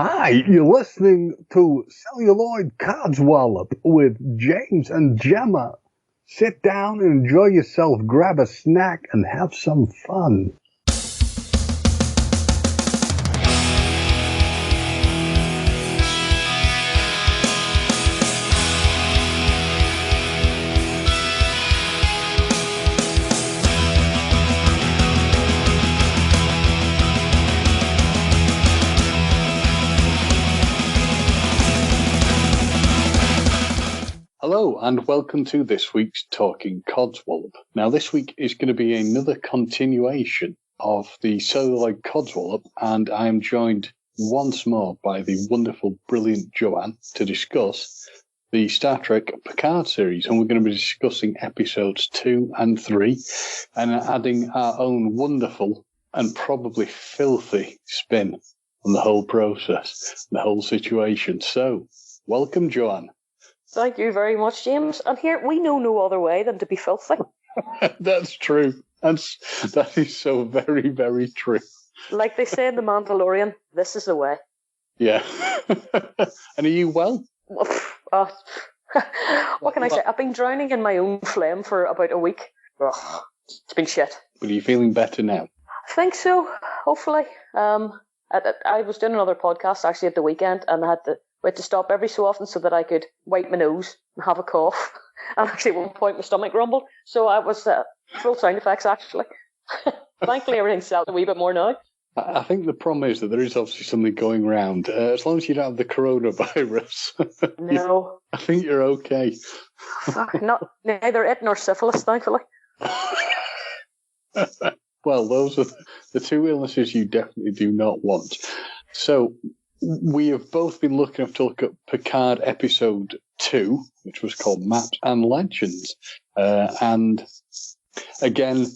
Hi, you're listening to Celluloid Codswallop with James and Gemma. Sit down and enjoy yourself, grab a snack, and have some fun. Hello and welcome to this week's Talking Codswallop. Now this week is going to be another continuation of the Celluloid Codswallop, and I am joined once more by the wonderful, brilliant Joanne to discuss the Star Trek Picard series, and we're going to be discussing episodes 2 and 3 and adding our own wonderful and probably filthy spin on the whole process, the whole situation. So, welcome Joanne. Thank you very much, James. And here, we know no other way than to be filthy. That's true. That is so very, very true. Like they say in The Mandalorian, this is the way. Yeah. And are you well? What can I say? I've been drowning in my own phlegm for about a week. Ugh, it's been shit. But are you feeling better now? I think so, hopefully. I was doing another podcast actually at the weekend, and I had to stop every so often so that I could wipe my nose and have a cough. And actually at one point my stomach rumbled. So I was full sound effects actually. Thankfully everything's settled a wee bit more now. I think the problem is that there is obviously something going around. As long as you don't have the coronavirus. No. I think you're okay. Not neither it nor syphilis, thankfully. Well, those are the two illnesses you definitely do not want. So, we have both been lucky enough to look at Picard episode 2, which was called Maps and Legends. And again,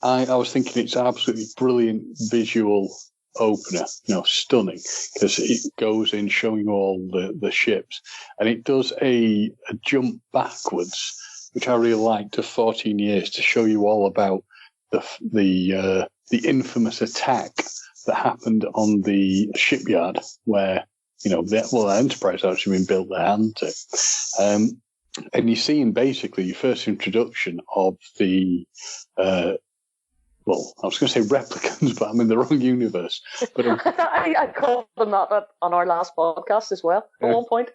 I was thinking it's absolutely brilliant visual opener, stunning, because it goes in showing all the ships. And it does a jump backwards, which I really like, to 14 years to show you all about the infamous attack that happened on the shipyard where, the Enterprise had actually been built there, hadn't it? And you see in basically your first introduction of the, I was going to say replicants, but I'm in the wrong universe. But I called them that on our last podcast as well, at one point.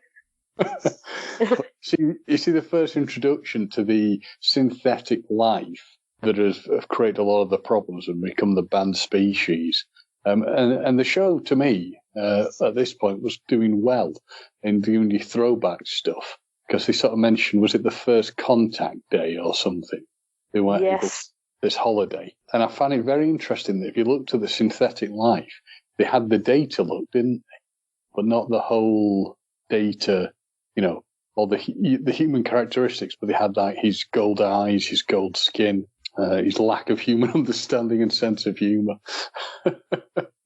You see the first introduction to the synthetic life that have created a lot of the problems and become the banned species. And the show, to me, at this point, was doing well in doing the throwback stuff, because they sort of mentioned, was it the first contact day or something? They weren't able to, this holiday. And I found it very interesting that if you looked at the synthetic life, they had the data look, didn't they? But not the whole data, or the human characteristics, but they had like his gold eyes, his gold skin, his lack of human understanding and sense of humour.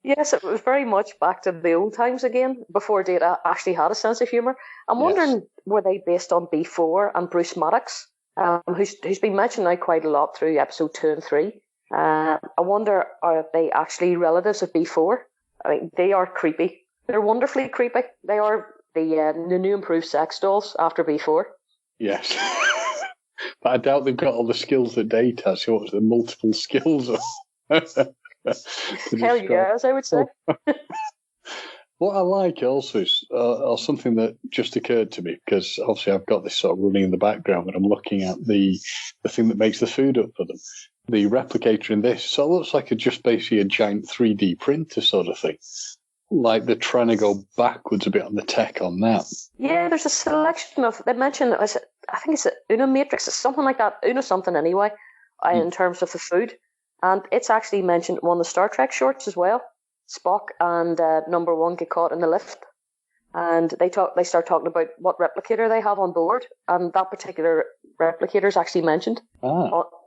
Yes, it was very much back to the old times again, before Data actually had a sense of humour. I'm wondering, were they based on B4 and Bruce Maddox, who's been mentioned now quite a lot through episode 2 and 3. I wonder, are they actually relatives of B4? I mean, they are creepy. They're wonderfully creepy. They are the new improved sex dolls after B4. Yes. But I doubt they've got all the skills that Data has. So what's the multiple skills? Hell yes, I would say. What I like also is something that just occurred to me, because obviously I've got this sort of running in the background when I'm looking at the thing that makes the food up for them. The replicator in this, so it looks like just basically a giant 3D printer sort of thing. Like they're trying to go backwards a bit on the tech on that. Yeah, there's a selection of, they mentioned, I think it's Una Matrix, it's something like that, Una something anyway, in terms of the food. And it's actually mentioned in one of the Star Trek shorts as well. Spock and Number One get caught in the lift, and they start talking about what replicator they have on board, and that particular replicator is actually mentioned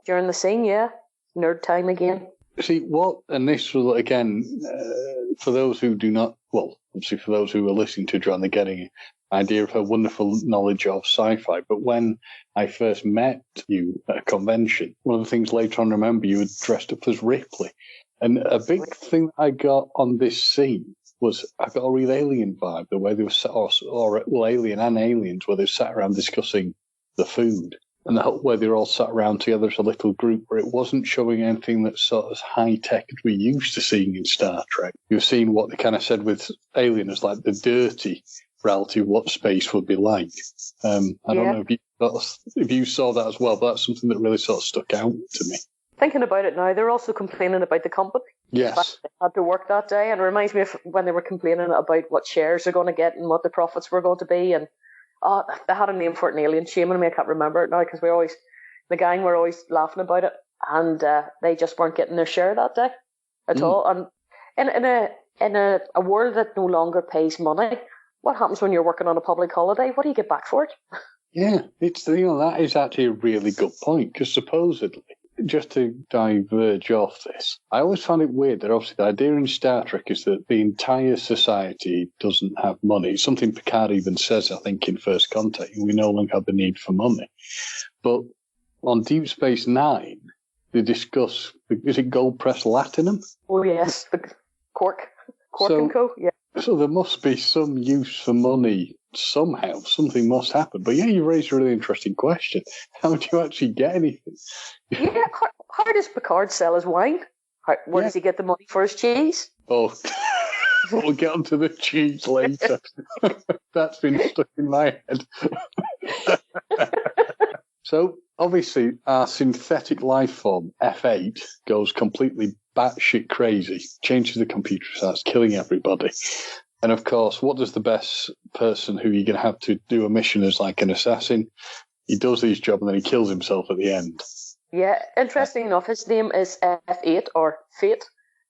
during the scene. Yeah, nerd time again. See and this will again for those who do not, obviously for those who are listening to John, they're getting an idea of her wonderful knowledge of sci-fi. But when I first met you at a convention, one of the things later on, remember, you were dressed up as Ripley. And a big thing that I got on this scene I got a real alien vibe, the way they were sat, or alien and aliens, where they sat around discussing the food. And where they were all sat around together as a little group, where it wasn't showing anything that's sort of high-tech as we're used to seeing in Star Trek. You're seeing what they kind of said with Alien as like the dirty reality of what space would be like. I don't know if you saw that as well, but that's something that really sort of stuck out to me. Thinking about it now, they're also complaining about the company. Yes. They had to work that day, and it reminds me of when they were complaining about what shares they're going to get and what the profits were going to be, and they had a name for it in Alien. Shame on me, I can't remember it now because the gang were always laughing about it, and they just weren't getting their share that day at all. And in a world that no longer pays money, what happens when you're working on a public holiday? What do you get back for it? Yeah, that is actually a really good point, because supposedly, just to diverge off this, I always found it weird that obviously the idea in Star Trek is that the entire society doesn't have money. It's something Picard even says, I think, in First Contact, we no longer have the need for money. But on Deep Space Nine, they discuss, is it gold-pressed latinum? Oh, yes, the Quark and Co., yeah. So there must be some use for money somehow. Something must happen. But yeah, you raised a really interesting question. How do you actually get anything? Yeah, how does Picard sell his wine? Where does he get the money for his cheese? Oh, we'll get onto the cheese later. That's been stuck in my head. So, obviously, our synthetic life form, F8, goes completely batshit crazy, changes the computer, starts killing everybody. And, of course, what does the best person who you're going to have to do a mission as like an assassin? He does his job and then he kills himself at the end. Yeah, interesting enough, his name is F8, or Fate,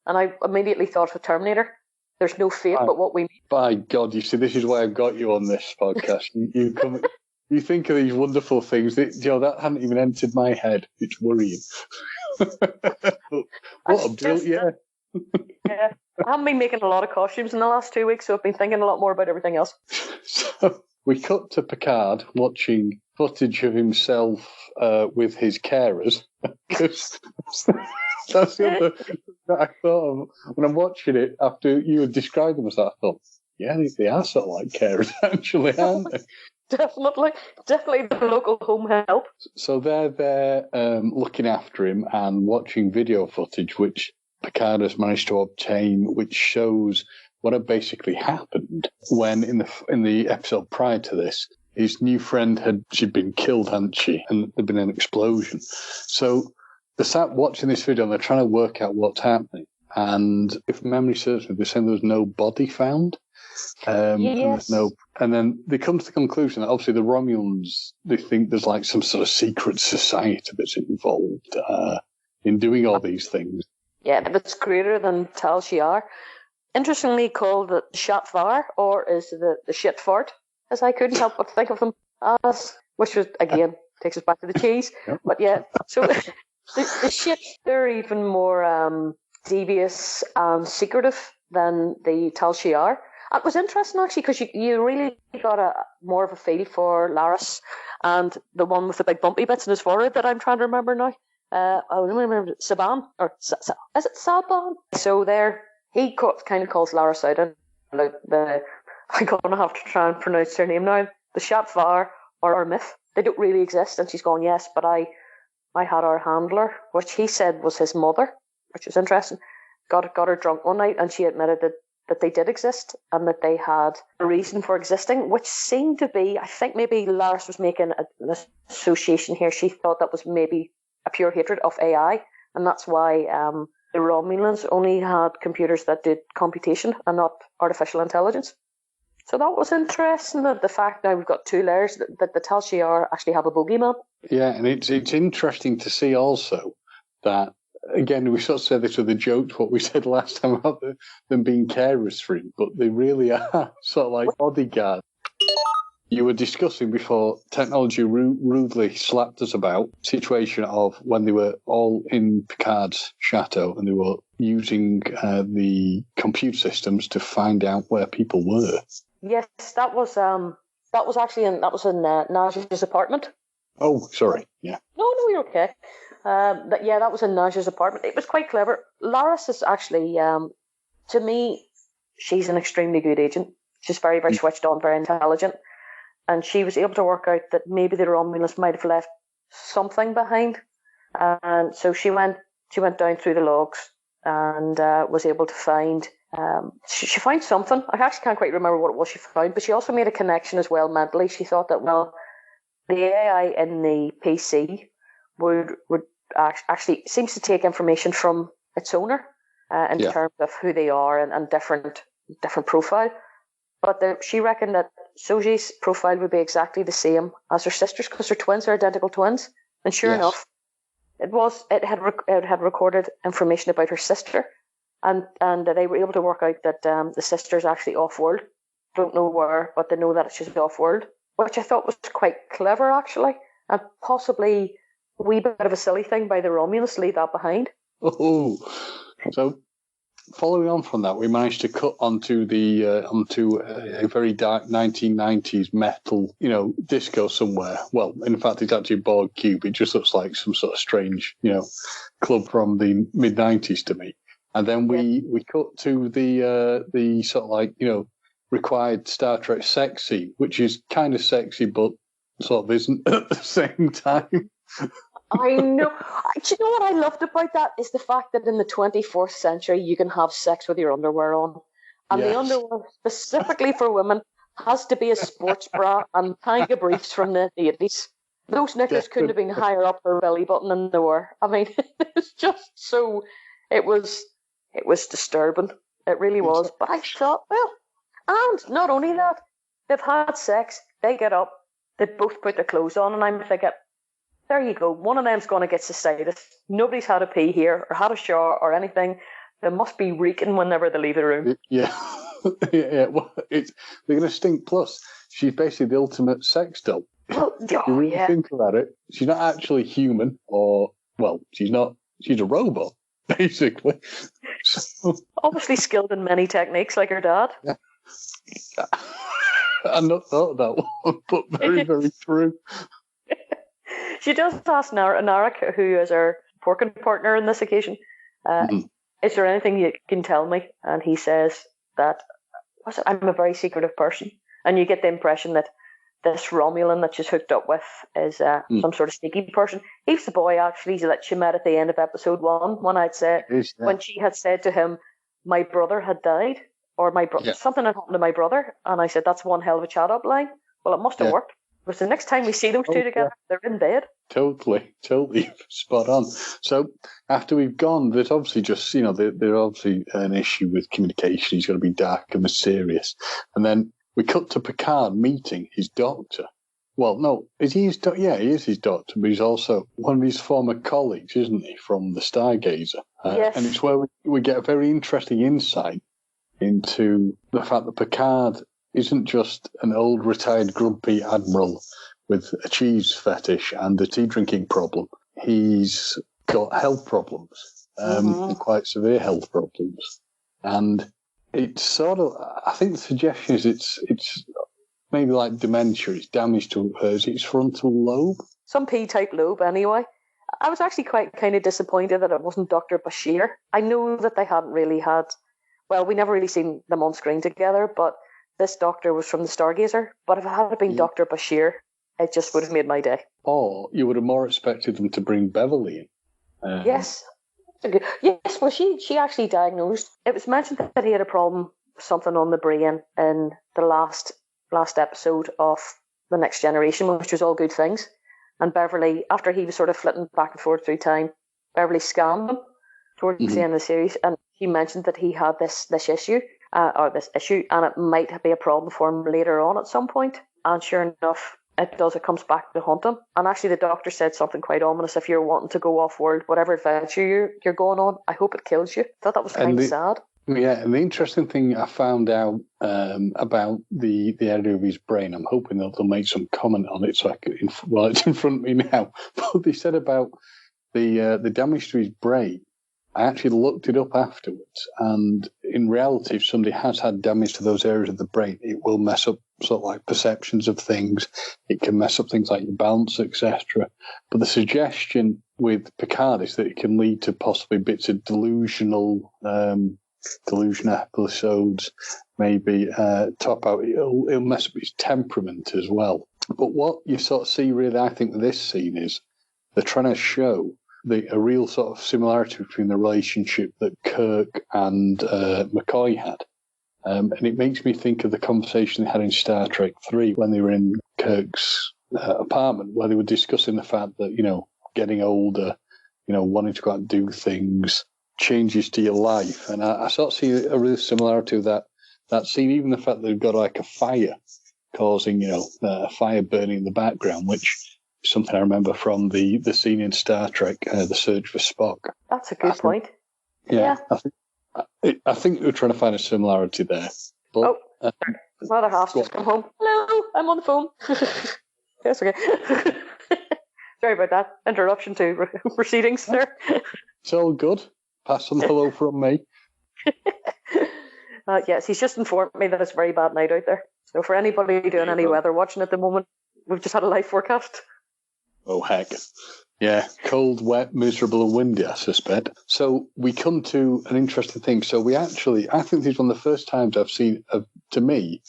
and I immediately thought of Terminator. There's no fate but what we need. By God, you see, this is why I've got you on this podcast. You come... You think of these wonderful things that hadn't even entered my head. It's worrying. What a brilliant! Yeah, I haven't been making a lot of costumes in the last 2 weeks, so I've been thinking a lot more about everything else. So we cut to Picard watching footage of himself with his carers. That's the other thing that I thought of when I'm watching it after you had described them as that. I thought, yeah, they are sort of like carers, actually, aren't they? Definitely the local home help. So they're there looking after him and watching video footage, which Picard has managed to obtain, which shows what had basically happened when in the episode prior to this, his new friend she'd been killed, hadn't she? And there'd been an explosion. So they're sat watching this video and they're trying to work out what's happening. And if memory serves me, they're saying there was no body found. Yes. And then they come to the conclusion that obviously the Romulans, they think there's like some sort of secret society that's involved in doing all these things. Yeah, that's greater than Tal Shiar. Interestingly called the Shatvar, or is the shit fart, as I couldn't help but think of them as, which was, again, takes us back to the cheese. Yep. But yeah, so the shit, they're even more devious and secretive than the Tal Shiar. It was interesting, actually, because you really got more of a feel for Laris and the one with the big bumpy bits in his forehead that I'm trying to remember now. I remember Saban, or is it Saban? So he kind of calls Laris out, and I'm going to have to try and pronounce her name now. The Shatvar, or our myth, they don't really exist. And she's going, yes, but I had our handler, which he said was his mother, which is interesting. Got her drunk one night, and she admitted that they did exist and that they had a reason for existing, which seemed to be, I think maybe Laris was making an association here. She thought that was maybe a pure hatred of AI, and that's why the Romulans only had computers that did computation and not artificial intelligence. So that was interesting, that the fact now we've got two layers, that the Tal Shiar actually have a bogeyman. Yeah, and it's interesting to see also that, again, we sort of said this with a joke, what we said last time about them being carers for him, but they really are sort of like bodyguards. You were discussing before technology rudely slapped us about situation of when they were all in Picard's chateau and they were using the computer systems to find out where people were. Yes, that was actually in Naj's apartment. Oh, sorry. Yeah. No, you're okay. That was in Naj's apartment. It was quite clever. Laris is actually, to me, she's an extremely good agent. She's very, very switched on, very intelligent. And she was able to work out that maybe the Romulans might have left something behind. And so she went down through the logs and was able to find, she found something. I actually can't quite remember what it was she found, but she also made a connection as well mentally. She thought that, well, the AI in the PC would actually seems to take information from its owner in terms of who they are and different profile. But she reckoned that Soji's profile would be exactly the same as her sister's because they're twins, they're identical twins. And sure enough, it had recorded information about her sister, and they were able to work out that the sister's actually off-world. Don't know where, but they know that she's off-world, which I thought was quite clever actually, and possibly a wee bit of a silly thing by the Romulans to leave that behind. Oh, so following on from that, we managed to cut onto a very dark 1990s metal, disco somewhere. Well, in fact, it's actually a Borg cube. It just looks like some sort of strange, club from the mid 90s to me. And then we cut to the sort of like, required Star Trek sex scene, which is kind of sexy, but sort of isn't at the same time. I know. Do you know what I loved about that is the fact that in the 24th century you can have sex with your underwear on. And the underwear specifically for women has to be a sports bra and tanga briefs from the 80s. Those knickers couldn't have been higher up her belly button than they were. I mean, it's just so, it was disturbing. It really was. But I thought, well, and not only that, they've had sex, they get up, they both put their clothes on, and I'm thinking, there you go. One of them's going to get cystitis. Nobody's had a pee here or had a shower or anything. They must be reeking whenever they leave the room. Yeah. Yeah. Well, they're going to stink. Plus, she's basically the ultimate sex doll. Well, If you really think about it, she's not actually human she's a robot, basically. So, obviously skilled in many techniques like her dad. Yeah. I've not thought of that one, but very, very true. She does ask Narek, who is our porking partner in this occasion, is there anything you can tell me? And he says that I'm a very secretive person. And you get the impression that this Romulan that she's hooked up with is some sort of sneaky person. He's the boy, actually, that she met at the end of episode 1, when she had said to him, my brother had died, or something had happened to my brother. And I said, that's one hell of a chat-up line. Well, it must have worked. Because the next time we see those two together, they're in bed. Totally spot on. So after we've gone, there's obviously just, there's obviously an issue with communication. He's going to be dark and mysterious. And then we cut to Picard meeting his doctor. Well, no, is he his doctor? Yeah, he is his doctor, but he's also one of his former colleagues, isn't he, from the Stargazer? Yes. And it's where we get a very interesting insight into the fact that Picard isn't just an old retired grumpy admiral with a cheese fetish and a tea drinking problem. He's got health problems, and quite severe health problems. And it's sort of, I think the suggestion is it's maybe like dementia. It's damage to his frontal lobe. Some P-type lobe, anyway. I was actually quite kind of disappointed that it wasn't Dr. Bashir. I know that they hadn't really had, well, we never really seen them on screen together, but this doctor was from the Stargazer, but if it had been Dr. Bashir, it just would have made my day. Or you would have more expected them to bring Beverly in. Yes. Yes, well, she actually diagnosed. It was mentioned that he had a problem with something on the brain in the last episode of The Next Generation, which was all good things. And Beverly, after he was sort of flitting back and forth through time, Beverly scanned him towards the end of the series, and he mentioned that he had this issue, and it might be a problem for him later on at some point. And sure enough, it comes back to haunt him. And actually the doctor said something quite ominous: if you're wanting to go off-world, whatever adventure you're going on, I hope it kills you. I thought that was kind of sad. Yeah, and the interesting thing I found out about the area of his brain, I'm hoping that they'll make some comment on it, so it's in front of me now. But they said about the damage to his brain. I actually looked it up afterwards, and in reality, if somebody has had damage to those areas of the brain, it will mess up sort of like perceptions of things. It can mess up things like your balance, etc. But the suggestion with Picard is that it can lead to possibly bits of delusional delusion episodes, maybe top out. It'll mess up his temperament as well. But what you sort of see, really, I think, with this scene is they're trying to show a real sort of similarity between the relationship that Kirk and McCoy had. And it makes me think of the conversation they had in Star Trek 3 when they were in Kirk's apartment, where they were discussing the fact that, getting older, wanting to go out and do things, changes to your life. And I sort of see a real similarity of that scene, even the fact that they've got like a fire causing, a fire burning in the background, which is something I remember from the scene in Star Trek, The Search for Spock. That's a good point. Yeah. I think we're trying to find a similarity there. But, Mother half's just come home. Hello, I'm on the phone. Yes, okay. Sorry about that. Interruption to proceedings there. It's all good. Pass on hello from me. Yes, he's just informed me that it's a very bad night out there. So for anybody doing any weather watching at the moment, we've just had a live forecast. Oh, heck. Yeah, cold, wet, miserable and windy, I suspect. So we come to an interesting thing. So I think this is one of the first times I've seen, to me,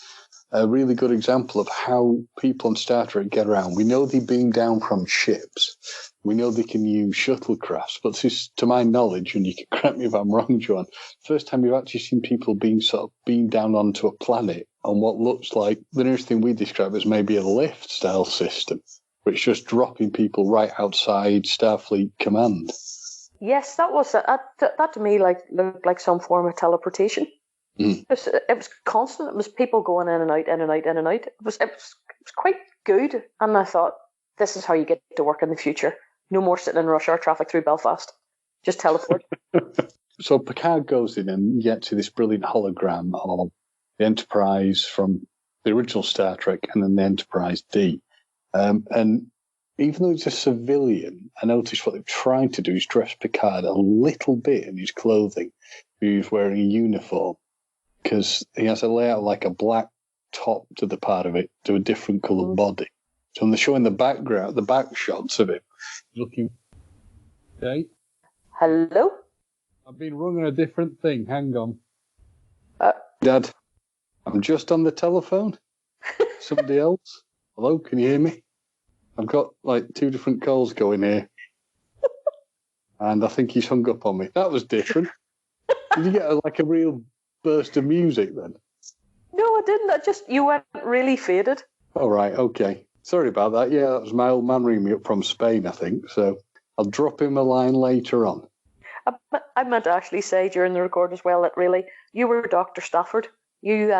a really good example of how people on Star Trek get around. We know they beam down from ships. We know they can use shuttlecrafts. But this is, to my knowledge, and you can correct me if I'm wrong, Joanne, first time you've actually seen people being down onto a planet on what looks like the nearest thing we describe as maybe a lift-style system, which just dropping people right outside Starfleet command. Yes, that was that to me looked like some form of teleportation. It was constant. It was people going in and out, in and out, in and out. It was quite good. And I thought, this is how you get to work in the future. No more sitting in rush hour traffic through Belfast. Just teleport. So Picard goes in and you get to this brilliant hologram of the Enterprise from the original Star Trek and then the Enterprise D. And even though he's a civilian, I noticed what they've tried to do is dress Picard a little bit in his clothing. He's wearing a uniform because he has a layout like a black top to the part of it to a different coloured body. So when they're showing the back shots of him, looking. Okay. Hello? I've been rung on a different thing. Hang on. Dad, I'm just on the telephone. Somebody else? Hello, can you hear me? I've got like 2 different calls going here. And I think he's hung up on me. That was different. Did you get a real burst of music then? No, I didn't. You went really faded. All right, okay. Sorry about that. Yeah, that was my old man ringing me up from Spain, I think. So I'll drop him a line later on. I meant to actually say during the record as well that really you were Dr. Stafford. You,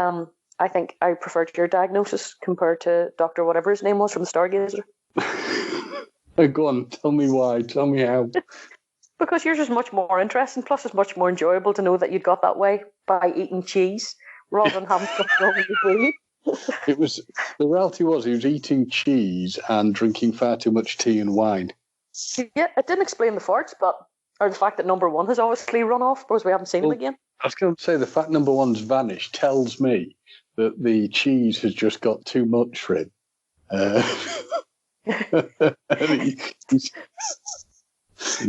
I think I preferred your diagnosis compared to Dr. whatever his name was from the Stargazer. Go on, tell me why. Tell me how. Because yours is much more interesting. Plus, it's much more enjoyable to know that you got that way by eating cheese rather than having something wrong with your brain. The reality was he was eating cheese and drinking far too much tea and wine. Yeah, it didn't explain the farts, or the fact that number 1 has obviously run off because we haven't seen him again. I was going to say the fact number 1's vanished tells me that the cheese has just got too much for him.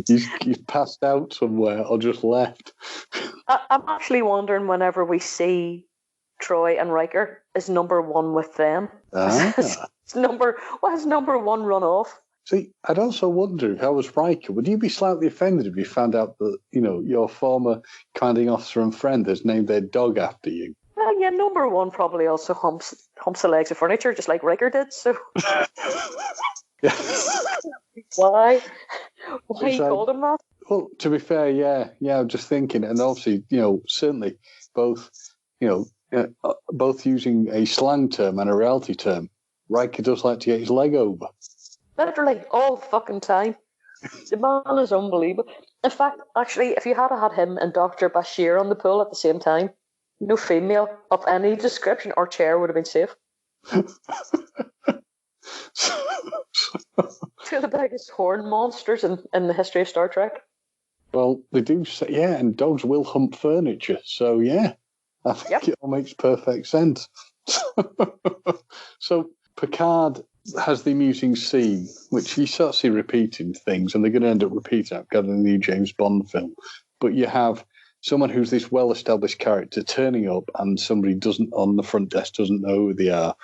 He's passed out somewhere or just left. I'm actually wondering whenever we see Troy and Riker, is number 1 with them? Has number 1 run off? See, I'd also wonder if I was Riker, would you be slightly offended if you found out that, your former commanding officer and friend has named their dog after you? Well, yeah, number 1 probably also humps the legs of furniture, just like Riker did, so... Why you called him that? Well, to be fair, yeah, I'm just thinking, and obviously, certainly both using a slang term and a reality term. Riker does like to get his leg over. Literally, all fucking time. The man is unbelievable. In fact, actually, if you had him and Dr. Bashir on the pool at the same time, no female of any description or chair would have been safe. 2 of the biggest horn monsters in the history of Star Trek. Well, they do say, yeah, and dogs will hump furniture. So, yeah, I think it all makes perfect sense. So, Picard has the amusing scene, which you sort of see repeating things, and they're going to end up repeating it in the new James Bond film. But you have someone who's this well-established character turning up and somebody on the front desk doesn't know who they are.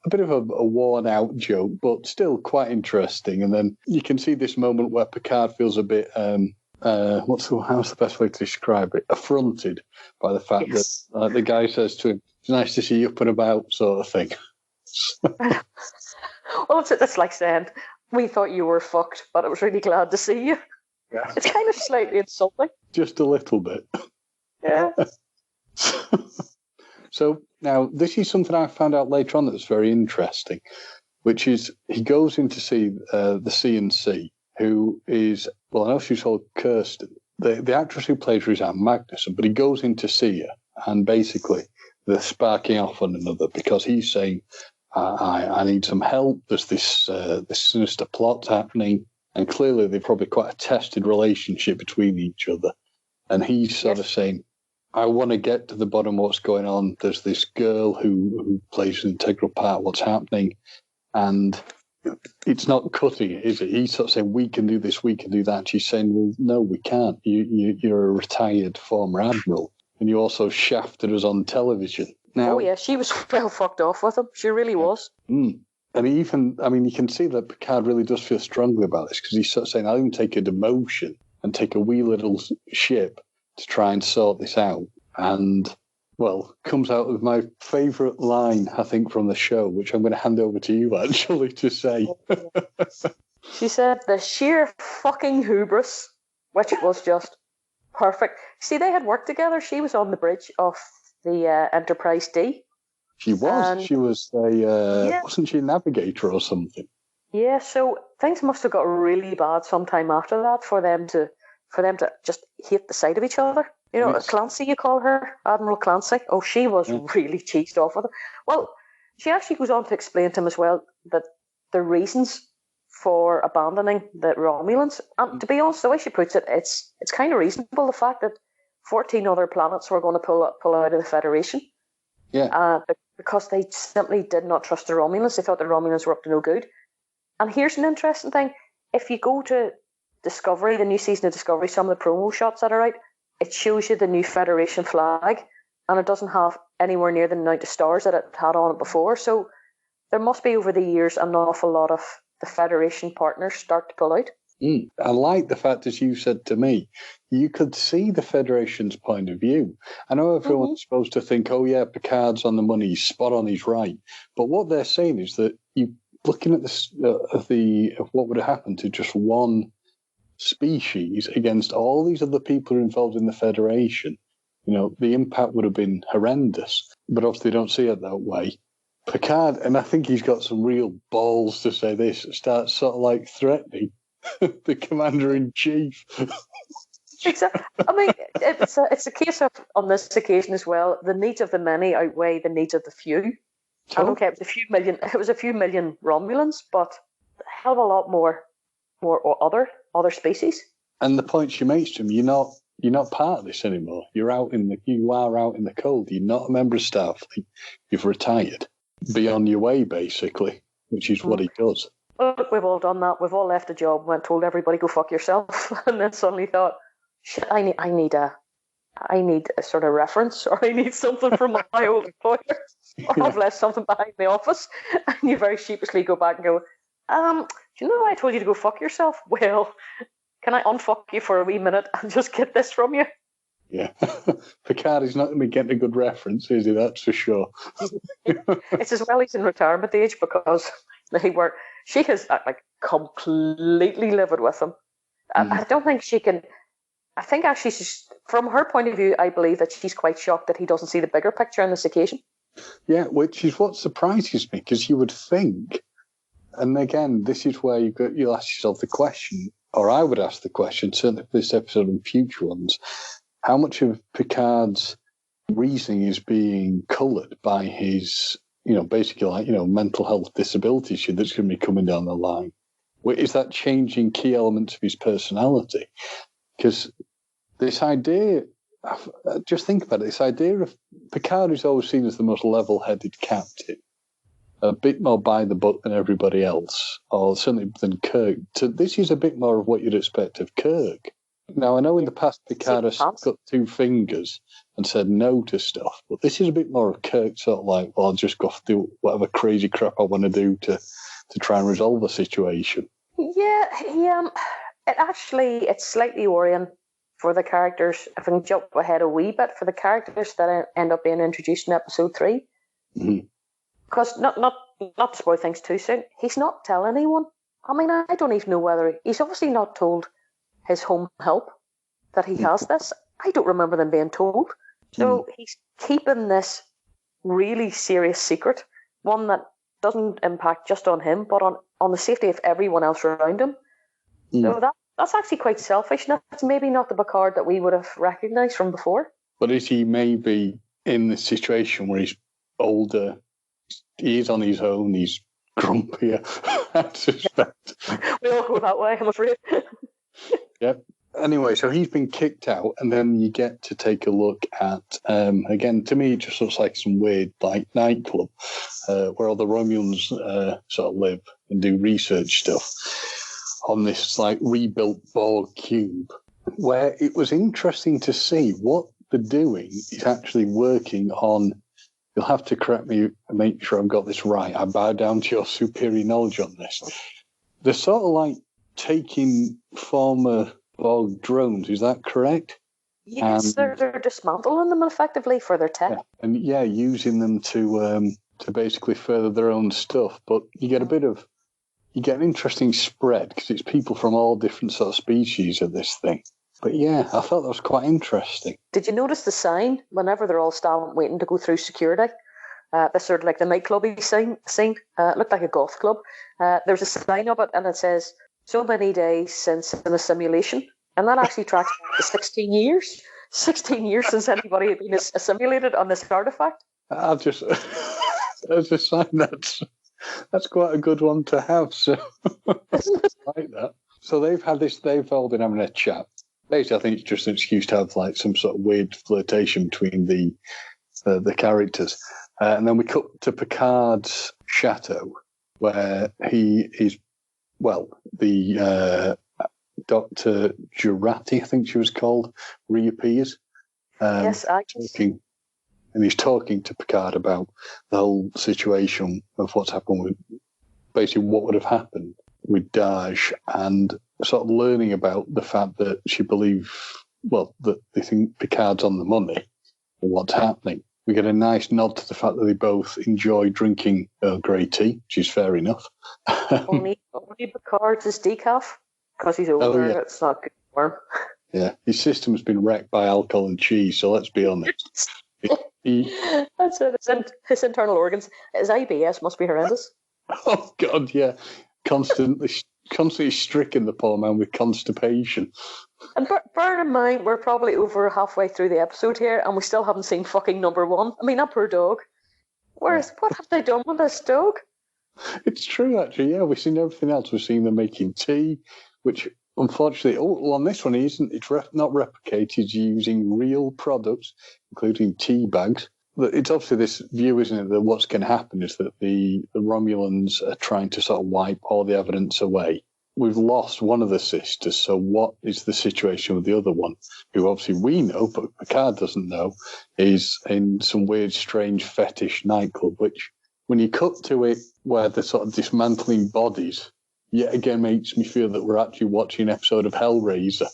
A bit of a worn-out joke, but still quite interesting. And then you can see this moment where Picard feels a bit, how's the best way to describe it? Affronted by the fact that the guy says to him, "It's nice to see you up and about," sort of thing. Well, it's like saying, "We thought you were fucked, but I was really glad to see you." Yeah. It's kind of slightly insulting. Just a little bit. Yeah. So now this is something I found out later on that's very interesting, which is he goes in to see the CNC, who is, well, I know she's called Kirsten. The actress who plays her is Anne Magnuson, but he goes in to see her, and basically they're sparking off one another because he's saying, I need some help. There's this sinister plot happening, and clearly they've probably quite a tested relationship between each other. And he's sort of saying, I want to get to the bottom of what's going on. There's this girl who plays an integral part of what's happening, and it's not cutting it, is it? He's sort of saying, we can do this, we can do that. And she's saying, well, no, we can't. You're a retired former admiral, and you also shafted us on television. Now, she was well fucked off with him. She really was. And even, you can see that Picard really does feel strongly about this, because he's sort of saying, I'll even take a demotion and take a wee little ship to try and sort this out. And, well, comes out with my favourite line, I think, from the show, which I'm going to hand over to you, actually, to say. She said, the sheer fucking hubris, which was just perfect. See, they had worked together. She was on the bridge of the Enterprise D. She was. She was wasn't she a navigator or something? Yeah, so things must have got really bad sometime after that for them to just hate the sight of each other. You know, yes. Clancy, you call her, Admiral Clancy. Oh, she was really cheesed off with him. Well, she actually goes on to explain to him as well that the reasons for abandoning the Romulans, and to be honest, the way she puts it, it's kind of reasonable, the fact that 14 other planets were going to pull out of the Federation. Yeah. Because they simply did not trust the Romulans. They thought the Romulans were up to no good. And here's an interesting thing. If you go to Discovery, the new season of Discovery, some of the promo shots that are out, it shows you the new Federation flag, and it doesn't have anywhere near the amount of stars that it had on it before. So there must be, over the years, an awful lot of the Federation partners start to pull out. I like the fact, as you said to me, you could see the Federation's point of view. I know everyone's supposed to think, oh yeah, Picard's on the money, he's spot on, he's right. But what they're saying is that you looking at this of what would have happened to just one species against all these other people who are involved in the Federation, you know, the impact would have been horrendous. But obviously they don't see it that way. Picard, and I think he's got some real balls to say this, starts sort of like threatening the Commander-in-Chief. Exactly. I mean, it's a case of, on this occasion as well, the needs of the many outweigh the needs of the few. And okay, it was a few million Romulans, but a hell of a lot more other species. And the point she makes to him, you're not part of this anymore. You are out in the cold. You're not a member of staff. You've retired. Be on your way, basically, which is what he does. Look, we've all done that. We've all left a job, went told everybody go fuck yourself, and then suddenly thought, shit, I need a sort of reference, or I need something from my old employer, or I've left something behind the office, and you very sheepishly go back and go, do you know why I told you to go fuck yourself? Well, can I unfuck you for a wee minute and just get this from you? Yeah. Picard is not going to be getting a good reference, is he? That's for sure. It's as well he's in retirement age, because she has completely livid with him. I don't think she can. I think actually, from her point of view, I believe that she's quite shocked that he doesn't see the bigger picture on this occasion. Yeah, which is what surprises me, because you would think, and again, this is where you'll ask yourself the question, or I would ask the question, certainly for this episode and future ones, how much of Picard's reasoning is being coloured by his, basically mental health disability issue that's going to be coming down the line? Is that changing key elements of his personality? Because this idea, just think about it, this idea of Picard is always seen as the most level-headed captain, a bit more by the book than everybody else, or certainly than Kirk. So this is a bit more of what you'd expect of Kirk Now, I know in the past Picard has got 2 fingers and said no to stuff, but this is a bit more of Kirk sort of like, well, I'll just go do whatever crazy crap I want to do to try and resolve the situation. Yeah, it's slightly worrying for the characters. If I can jump ahead a wee bit, for the characters that end up being introduced in episode 3. Because not to spoil things too soon, he's not telling anyone. I mean, I don't even know whether he's obviously not told his home help that he has this. I don't remember them being told. So he's keeping this really serious secret, one that doesn't impact just on him, but on the safety of everyone else around him. So that's actually quite selfish. That's maybe not the Picard that we would have recognised from before. But is he maybe in the situation where he's older, he is on his own, he's grumpier, I suspect. We all go that way, I'm afraid. Yep. Anyway, so he's been kicked out, and then you get to take a look at, again, to me, it just looks like some weird like nightclub where all the Romulans sort of live and do research stuff on this like rebuilt Borg cube, where it was interesting to see what they're doing is actually working on. You'll have to correct me and make sure I've got this right. I bow down to your superior knowledge on this. They're sort of like taking former Borg drones, is that correct? Yes, they're dismantling them effectively for their tech. Yeah, and using them to basically further their own stuff. But you get an interesting spread because it's people from all different sort of species of this thing. But yeah, I thought that was quite interesting. Did you notice the sign whenever they're all standing waiting to go through security? That's sort of like the nightclubby scene. It looked like a goth club. There's a sign up it and it says, so many days since in a simulation. And that actually tracks back to 16 years. 16 years since anybody had been assimilated on this artifact. There's a sign that's quite a good one to have. So like that. So they've all been having a chat. Basically, I think it's just an excuse to have like some sort of weird flirtation between the characters. And then we cut to Picard's chateau, where he is, the Dr. Jurati, I think she was called, reappears. Yes, I can. And he's talking to Picard about the whole situation of what's happened with, basically what would have happened with Daj, and sort of learning about the fact that she believes, that they think Picard's on the money or what's happening. We get a nice nod to the fact that they both enjoy drinking Earl Grey tea, which is fair enough. only Picard's is decaf, because he's older and it's not good for him. Yeah, his system's been wrecked by alcohol and cheese, so let's be honest. That's it. His internal organs. His IBS must be horrendous. Oh, God, yeah. Constantly stricken the poor man with constipation. And bear in mind, we're probably over halfway through the episode here, and we still haven't seen fucking number 1. I mean, that poor dog. What have they done with this dog? It's true, actually. Yeah, we've seen everything else. We've seen them making tea, which unfortunately, on this one, it's not replicated using real products, including tea bags. It's obviously this view, isn't it, that what's going to happen is that the Romulans are trying to sort of wipe all the evidence away. We've lost one of the sisters, so what is the situation with the other one, who obviously we know, but Picard doesn't know, is in some weird, strange fetish nightclub, which, when you cut to it, where they're sort of dismantling bodies, yet again makes me feel that we're actually watching an episode of Hellraiser.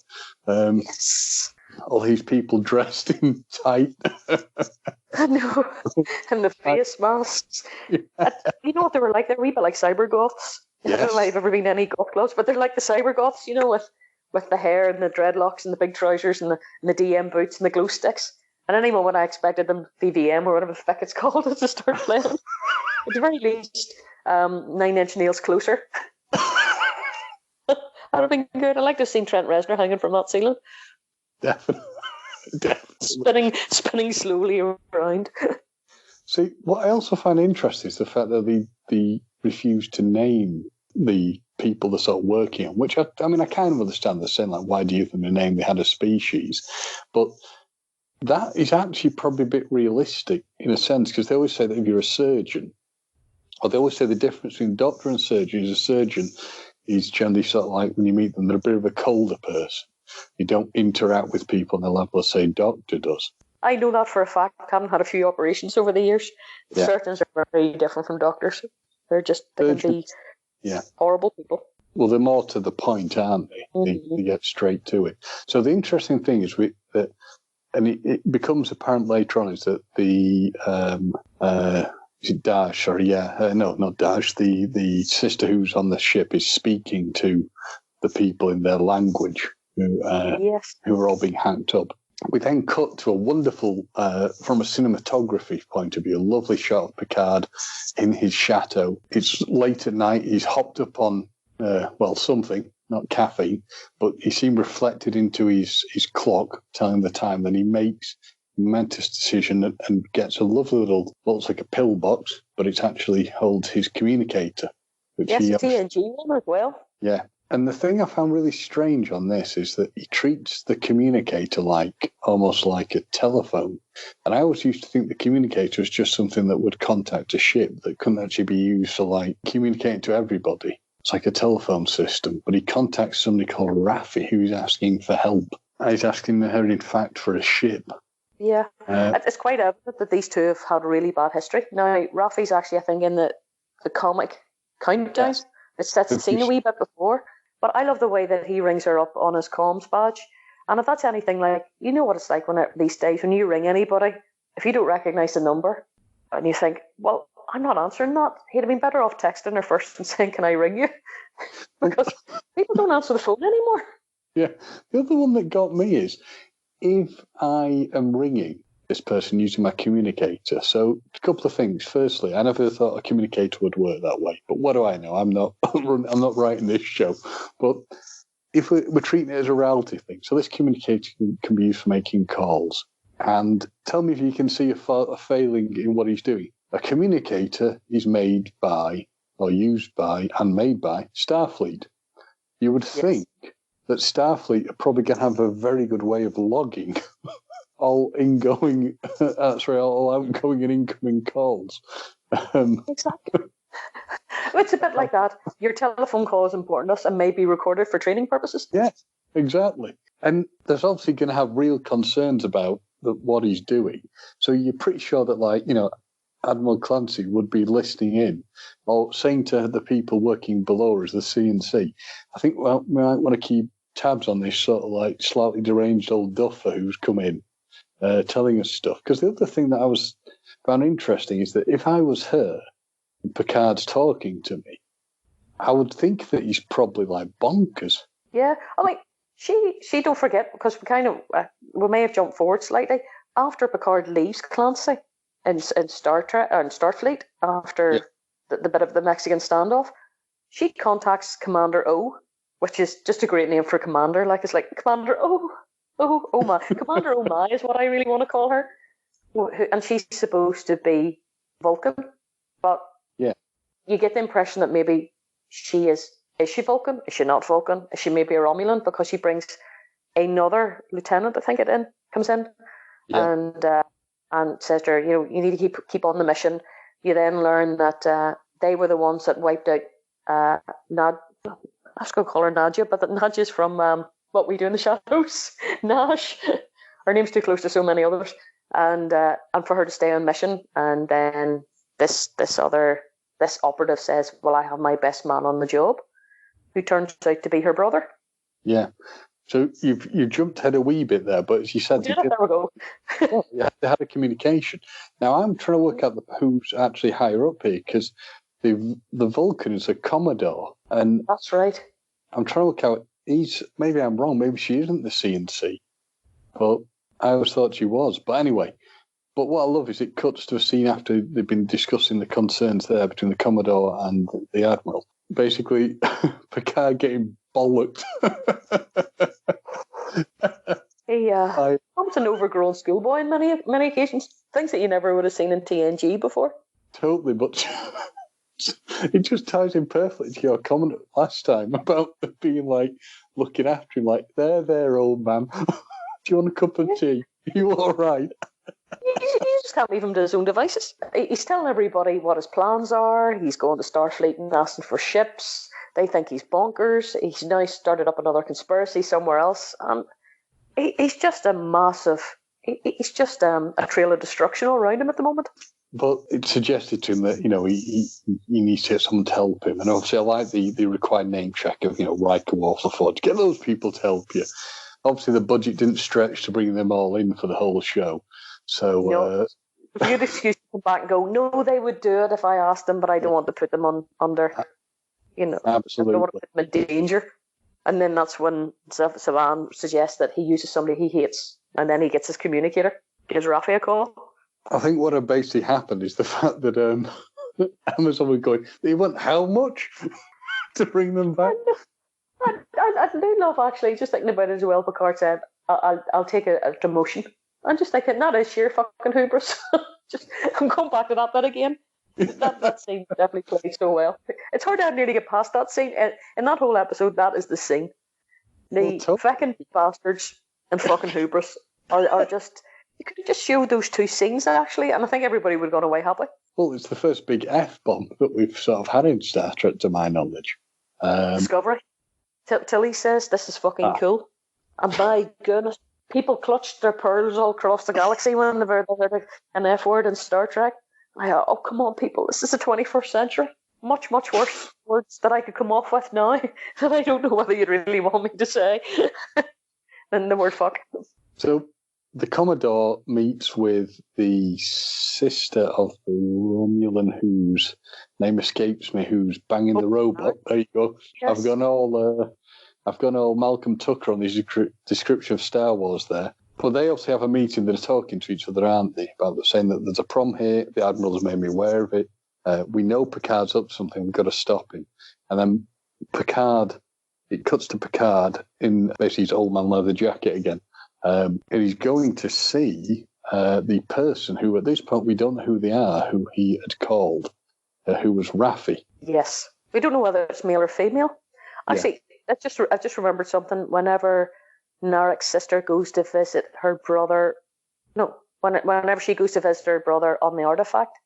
Yes. All these people dressed in tight. I know. And the face masks. Yeah. You know what they were like? They were a wee bit like cyber goths. Yes. I don't know if I've ever been any goth clubs, but they're like the cyber goths, with the hair and the dreadlocks and the big trousers and the DM boots and the glow sticks. And any moment I expected them, VVM or whatever the fuck it's called, to start playing. At the very least, 9 Inch Nails Closer. That would have been good. I'd like to have seen Trent Reznor hanging from that ceiling. Definitely. Spinning slowly around. See, what I also find interesting is the fact that they refuse to name the people they're sort of working on, which I kind of understand. They're saying, like, why do you think the name they had a species? But that is actually probably a bit realistic in a sense, because they always say that if you're a surgeon, or they always say the difference between doctor and surgeon is a surgeon is generally sort of like, when you meet them, they're a bit of a colder person. You don't interact with people on the level, say, doctor does. I know that for a fact. Having had a few operations over the years, surgeons are very different from doctors. They can be horrible people. Well, they're more to the point, aren't they? Mm-hmm. They get straight to it. So the interesting thing is that, and it becomes apparent later on, is that the is it Dash or no, not Dash. The sister who's on the ship is speaking to the people in their language who are all being hacked up. We then cut to a wonderful, from a cinematography point of view, a lovely shot of Picard in his chateau. It's late at night. He's hopped up on, something, not caffeine, but he seemed reflected into his clock, telling the time. Then he makes a momentous decision and gets a lovely little, looks like a pill box, but it actually holds his communicator. Which TNG one as well. Yeah. And the thing I found really strange on this is that he treats the communicator almost like a telephone. And I always used to think the communicator was just something that would contact a ship that couldn't actually be used for communicating to everybody. It's like a telephone system. But he contacts somebody called Raffi who's asking for help. And he's asking her, in fact, for a ship. Yeah. It's quite evident that these two have had a really bad history. Now, Raffi's actually, I think, in the comic Countdown. Yes. It sets the scene a wee bit before. But I love the way that he rings her up on his comms badge. And if that's anything you know what it's like these days when you ring anybody, if you don't recognise the number and you think, well, I'm not answering that. He'd have been better off texting her first and saying, can I ring you? Because people don't answer the phone anymore. Yeah. The other one that got me is if I am ringing this person using my communicator. So a couple of things. Firstly, I never thought a communicator would work that way. But what do I know? I'm not writing this show. But if we're treating it as a reality thing, so this communicator can be used for making calls. And tell me if you can see a failing in what he's doing. A communicator is made by, or used by, and made by Starfleet. You would think that Starfleet are probably going to have a very good way of logging all outgoing and incoming calls. Exactly. It's a bit like that. Your telephone call is important to us and may be recorded for training purposes. Yeah, exactly. And there's obviously going to have real concerns about what he's doing. So you're pretty sure that, Admiral Clancy would be listening in or saying to the people working below us, the CNC, I think we might want to keep tabs on this sort of slightly deranged old duffer who's come in. Telling us stuff. Because the other thing that I found interesting is that if I was her and Picard's talking to me, I would think that he's probably bonkers. Yeah, she don't forget, because we may have jumped forward slightly. After Picard leaves Clancy in Star Trek or in Starfleet after the bit of the Mexican standoff, she contacts Commander O, which is just a great name for a commander. It's like Commander O. Oh my. Commander Oh my is what I really want to call her. And she's supposed to be Vulcan. But you get the impression that maybe she is she Vulcan? Is she not Vulcan? Is she maybe a Romulan? Because she brings another lieutenant, I think comes in, and says to her, you need to keep on the mission. You then learn that they were the ones that wiped out I was going to call her Nadia, but that Nadia's from What We Do in the Shadows. Nash. Her name's too close to so many others. And for her to stay on mission. And then this operative says, well, I have my best man on the job, who turns out to be her brother. Yeah. So you jumped ahead a wee bit there, but as you said, there we go. They had a communication. Now I'm trying to work out who's actually higher up here, because the Vulcan is a Commodore, and that's right. I'm trying to work out. Maybe I'm wrong. Maybe she isn't the CNC, but I always thought she was. But anyway, but what I love is it cuts to a scene after they've been discussing the concerns there between the Commodore and the Admiral. Basically, Picard getting bollocked. He becomes an overgrown schoolboy on many occasions. Things that you never would have seen in TNG before. Totally, but it just ties in perfectly to your comment last time about being looking after him, there, old man. Do you want a cup of tea? Are you all right? He just can't leave him to his own devices. He's telling everybody what his plans are. He's going to Starfleet and asking for ships. They think he's bonkers. He's now started up another conspiracy somewhere else. He's just a massive. He's just a trail of destruction all around him at the moment. But it suggested to him that, he needs to get someone to help him. And obviously I like the required name check of, Riker, Waterford. Get those people to help you. Obviously the budget didn't stretch to bring them all in for the whole show. So... No. If you had excuse to come back and go, no, they would do it if I asked them, but I don't want to put them under, Absolutely. I don't want to put them in danger. And then that's when Savan suggests that he uses somebody he hates, and then he gets his communicator, gives Rafi a call. I think what had basically happened is the fact that Amazon was going, they want how much to bring them back? I do love, actually, just thinking about it as well, Picard said, I'll take a demotion. I'm just thinking, that is sheer fucking hubris. I'm going back to that bit again. That scene definitely played so well. It's hard to nearly get past that scene. In that whole episode, that is the scene. The fucking bastards and fucking hubris are just... You could have just showed those two scenes, actually, and I think everybody would have gone away happy. Well, it's the first big F-bomb that we've sort of had in Star Trek, to my knowledge. Discovery. Tilly says, this is fucking cool. And by goodness, people clutched their pearls all across the galaxy when they heard an F-word in Star Trek. I thought, oh, come on, people, this is the 21st century. Much, much worse words that I could come off with now that I don't know whether you'd really want me to say than the word fuck. So the Commodore meets with the sister of the Romulan whose name escapes me, who's banging the robot. There you go. Yes. I've gone all Malcolm Tucker on his description of Star Wars there. But they also have a meeting. They're talking to each other, aren't they? About saying that there's a problem here. The Admiral has made me aware of it. We know Picard's up to something. We've got to stop him. And then it cuts to Picard in basically his old man leather jacket again. And he's going to see the person who, at this point, we don't know who they are, who he had called, who was Rafi. Yes. We don't know whether it's male or female. Actually, I just remembered something. Whenever Narek's sister goes to visit her brother, whenever she goes to visit her brother on the artifact,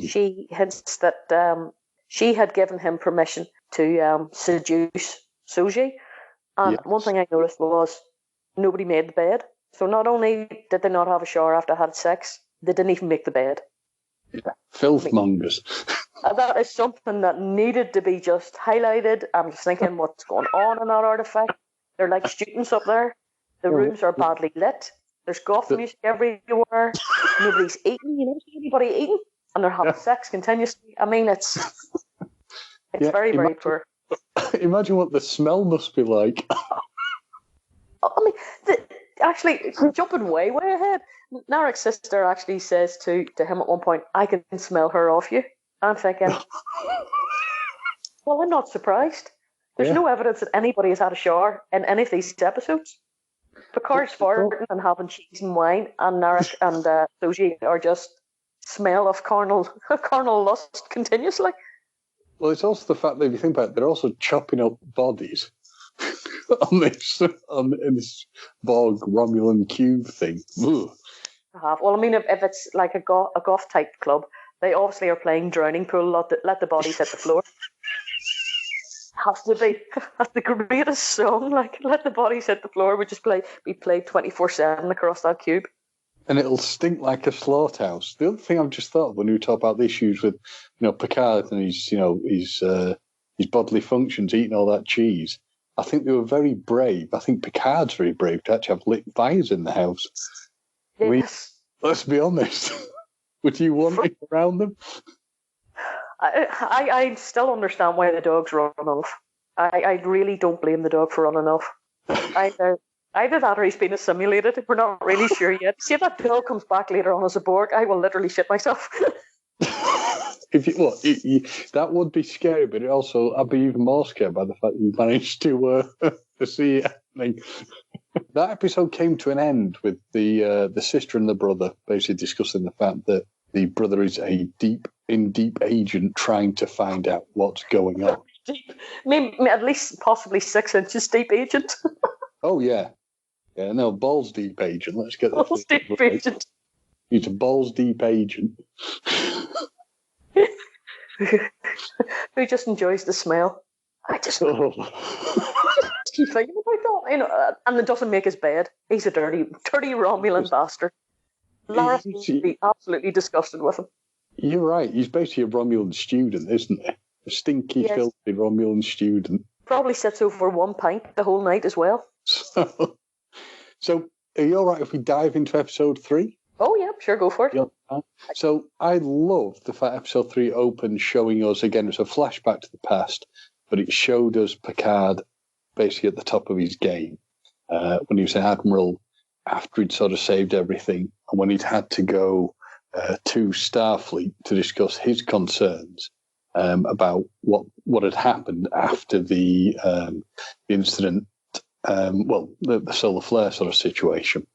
she hints that she had given him permission to seduce Soji. And one thing I noticed was nobody made the bed. So not only did they not have a shower after had sex, they didn't even make the bed. Yeah. Filthmongers. That is something that needed to be just highlighted. I'm just thinking what's going on in that artifact. They're like students up there. The rooms are badly lit. There's goth music everywhere. Nobody's eating. You never see anybody eating. And they're having sex continuously. I mean, it's very, very poor. Imagine what the smell must be like. I mean, actually, jumping way, way ahead, Narek's sister actually says to him at one point, I can smell her off you. I'm thinking, well, I'm not surprised. There's no evidence that anybody has had a shower in any of these episodes. Picard's farting and having cheese and wine, and Narek and Soji are just smell of carnal lust continuously. Well, it's also the fact that if you think about it, they're also chopping up bodies on this Borg Romulan cube thing. Ugh. Well, I mean, if it's like a goth type club, they obviously are playing drowning pool. Let the bodies hit the floor. Has to be. That's the greatest song. Like, let the bodies hit the floor. We just be played 24/7 across that cube. And it'll stink like a slaughterhouse. The other thing I've just thought of when we talk about the issues with, Picard and his bodily functions, eating all that cheese. I think they were very brave. I think Picard's very brave to actually have lit fires in the house. Yes. Let's be honest. Would you want it around them? I still understand why the dogs run off. I really don't blame the dog for running off. Either that or he's been assimilated. We're not really sure yet. See if that dog comes back later on as a Borg, I will literally shit myself. That would be scary, but I'd be even more scared by the fact that you managed to see it happening. That episode came to an end with the sister and the brother basically discussing the fact that the brother is a deep agent trying to find out what's going on. Deep, maybe at least possibly 6 inches deep agent. Oh yeah. Yeah, no, balls deep agent. Let's get that. Balls deep agent. He's a balls deep agent. Who just enjoys the smell I just keep thinking about that, and it doesn't make his bed. He's a dirty Romulan bastard. Laris would be absolutely disgusted with him. You're right. He's basically a Romulan student, isn't he? A stinky, filthy Romulan student. Probably sits over one pint the whole night as well. So are you all right if we dive into episode 3? Oh, yeah, sure, go for it. Yeah. So I love the fact episode 3 opened showing us, again, it's a flashback to the past, but it showed us Picard basically at the top of his game when he was an admiral after he'd sort of saved everything and when he'd had to go to Starfleet to discuss his concerns about what had happened after the incident, the solar flare sort of situation,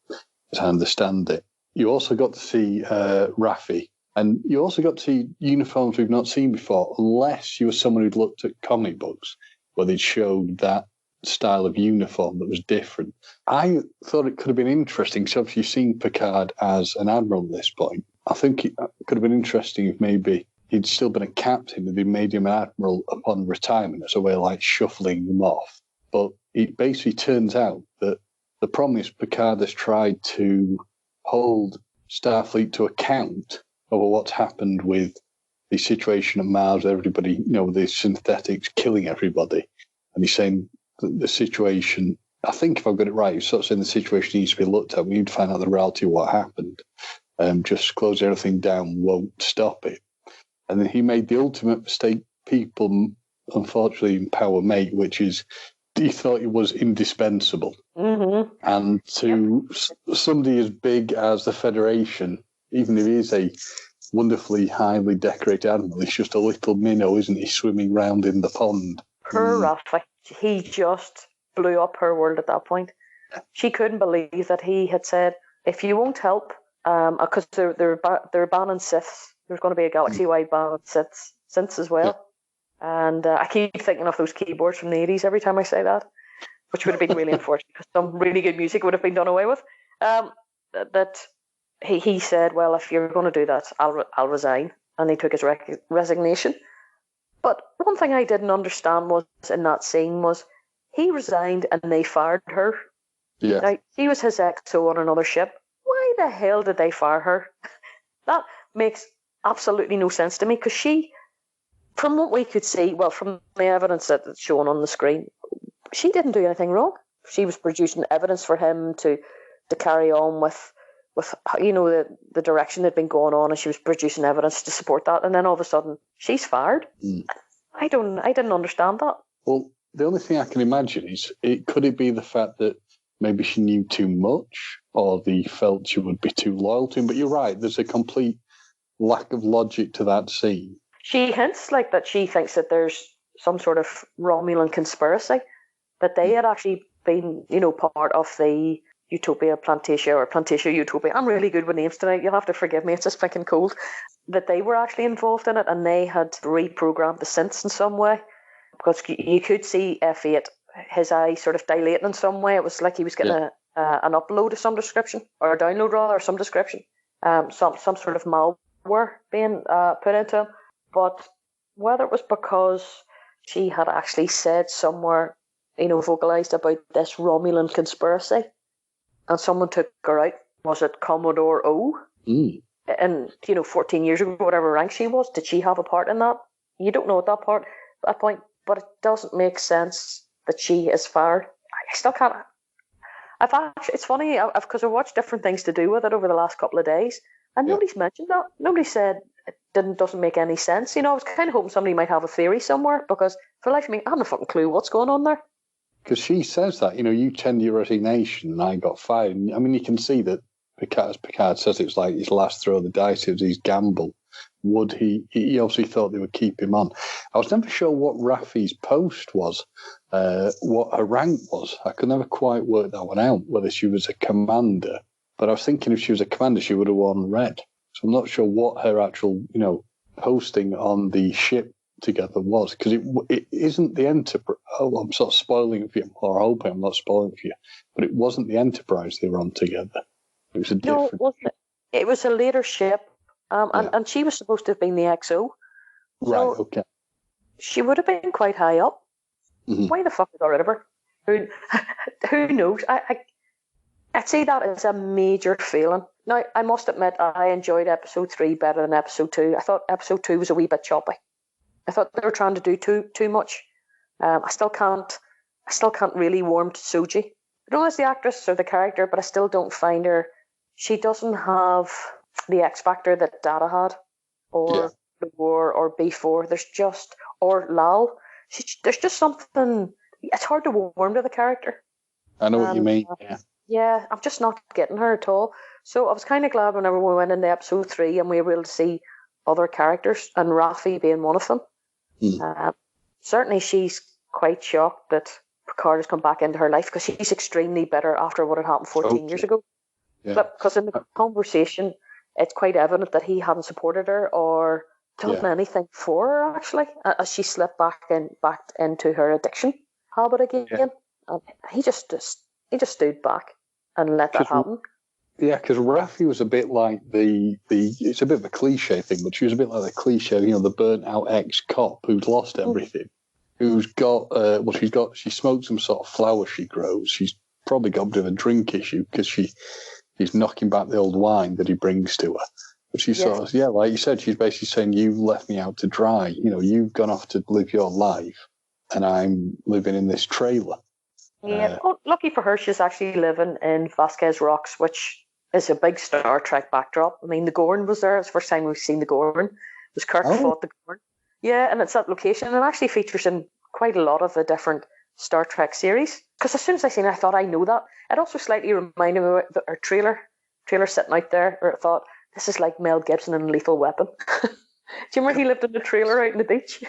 as I understand it. You also got to see Raffi, and you also got to see uniforms we've not seen before, unless you were someone who'd looked at comic books where they'd showed that style of uniform that was different. I thought it could have been interesting, because obviously you've seen Picard as an admiral at this point. I think it could have been interesting if maybe he'd still been a captain and they made him an admiral upon retirement as a way of like shuffling him off. But it basically turns out that the problem is Picard has tried to hold Starfleet to account over what's happened with the situation at Mars, everybody, with the synthetics killing everybody. And he's saying that the situation, I think if I've got it right, he's sort of saying the situation needs to be looked at. We need to find out the reality of what happened. Just close everything down won't stop it. And then he made the ultimate mistake people, unfortunately, in Power make, which is he thought he was indispensable. Mm-hmm. And to somebody as big as the Federation, even if he is a wonderfully highly decorated admiral, he's just a little minnow, isn't he, swimming round in the pond. Poor Raffi. He just blew up her world at that point. She couldn't believe that he had said, if you won't help, because they're banning Siths, there's going to be a galaxy-wide ban on Siths as well. And I keep thinking of those keyboards from the 80s every time I say that, which would have been really unfortunate because some really good music would have been done away with. That he said, well, if you're going to do that, I'll resign. And he took his resignation. But one thing I didn't understand was in that scene was he resigned and they fired her. Yeah. Now, she was his XO on another ship. Why the hell did they fire her? That makes absolutely no sense to me because she, from what we could see, well, from the evidence that's shown on the screen, she didn't do anything wrong. She was producing evidence for him to carry on with the direction that had been going on, and she was producing evidence to support that. And then all of a sudden, she's fired. I didn't understand that. Well, the only thing I can imagine is could it be the fact that maybe she knew too much, or they felt she would be too loyal to him? But you're right. There's a complete lack of logic to that scene. She hints like that she thinks that there's some sort of Romulan conspiracy, that they had actually been, part of the Utopia Plantatia or Plantatia Utopia. I'm really good with names tonight. You'll have to forgive me. It's just fucking cold. That they were actually involved in it and they had reprogrammed the synths in some way. Because you could see F8, his eye sort of dilating in some way. It was like he was getting an upload of some description, or a download rather, of some description. Some sort of malware being put into him. But whether it was because she had actually said somewhere, vocalized about this Romulan conspiracy, and someone took her out. Was it Commodore O? And 14 years ago, whatever rank she was, did she have a part in that? You don't know at that point, but it doesn't make sense that she is fired. I still can't. It's funny because I've watched different things to do with it over the last couple of days, and nobody's mentioned that. Nobody said it doesn't make any sense. I was kind of hoping somebody might have a theory somewhere, because for the life of me, I have no fucking clue what's going on there. Because she says that, you tender your resignation and I got fired. I mean, you can see that Picard says it's like his last throw of the dice, it was his gamble. Would he obviously thought they would keep him on. I was never sure what Raffi's post was, what her rank was. I could never quite work that one out, whether she was a commander. But I was thinking if she was a commander, she would have worn red. So I'm not sure what her actual, posting on the ship together was, because it isn't the Enterprise. Oh, I'm sort of spoiling it for you, or hoping I'm not spoiling it for you, but it wasn't the Enterprise they were on together. It was a different. No, it wasn't. It was a later ship, and she was supposed to have been the XO. Right. Okay. She would have been quite high up. Why the fuck they got rid of her? Who knows? I'd say that is a major failing. Now, I must admit, I enjoyed episode 3 better than episode 2. I thought episode 2 was a wee bit choppy. I thought they were trying to do too much. I still can't really warm to Suji. I don't know as the actress or the character, but I still don't find her. She doesn't have the X factor that Data had, or War, or B4. Or Lal. There's just something. It's hard to warm to the character. I know what you mean. Yeah, I'm just not getting her at all. So I was kind of glad whenever we went into episode 3 and we were able to see other characters, and Raffi being one of them. Certainly she's quite shocked that Picard has come back into her life, because she's extremely bitter after what had happened 14 years ago. Yeah. But because in the conversation, it's quite evident that he hadn't supported her or done anything for her, actually, as she slipped back into her addiction habit again. Yeah. And he just stood back and let that happen. Yeah, because Raffi was a bit like it's a bit of a cliche thing, but she was a bit like the cliche, the burnt out ex-cop who's lost everything, who's got, she smokes some sort of flower she grows. She's probably got a bit of a drink issue because she's knocking back the old wine that he brings to her. But she's sort of, like you said, she's basically saying, you left me out to dry. You've gone off to live your life and I'm living in this trailer. Yeah, lucky for her, she's actually living in Vasquez Rocks, which is a big Star Trek backdrop. I mean, the Gorn was there. It's the first time we've seen the Gorn. It was Kirk fought the Gorn. Yeah, and it's that location, and it actually features in quite a lot of the different Star Trek series. Because as soon as I seen it, I thought, I know that. It also slightly reminded me of our trailer sitting out there, where I thought, this is like Mel Gibson in Lethal Weapon. Do you remember he lived in the trailer out in the beach?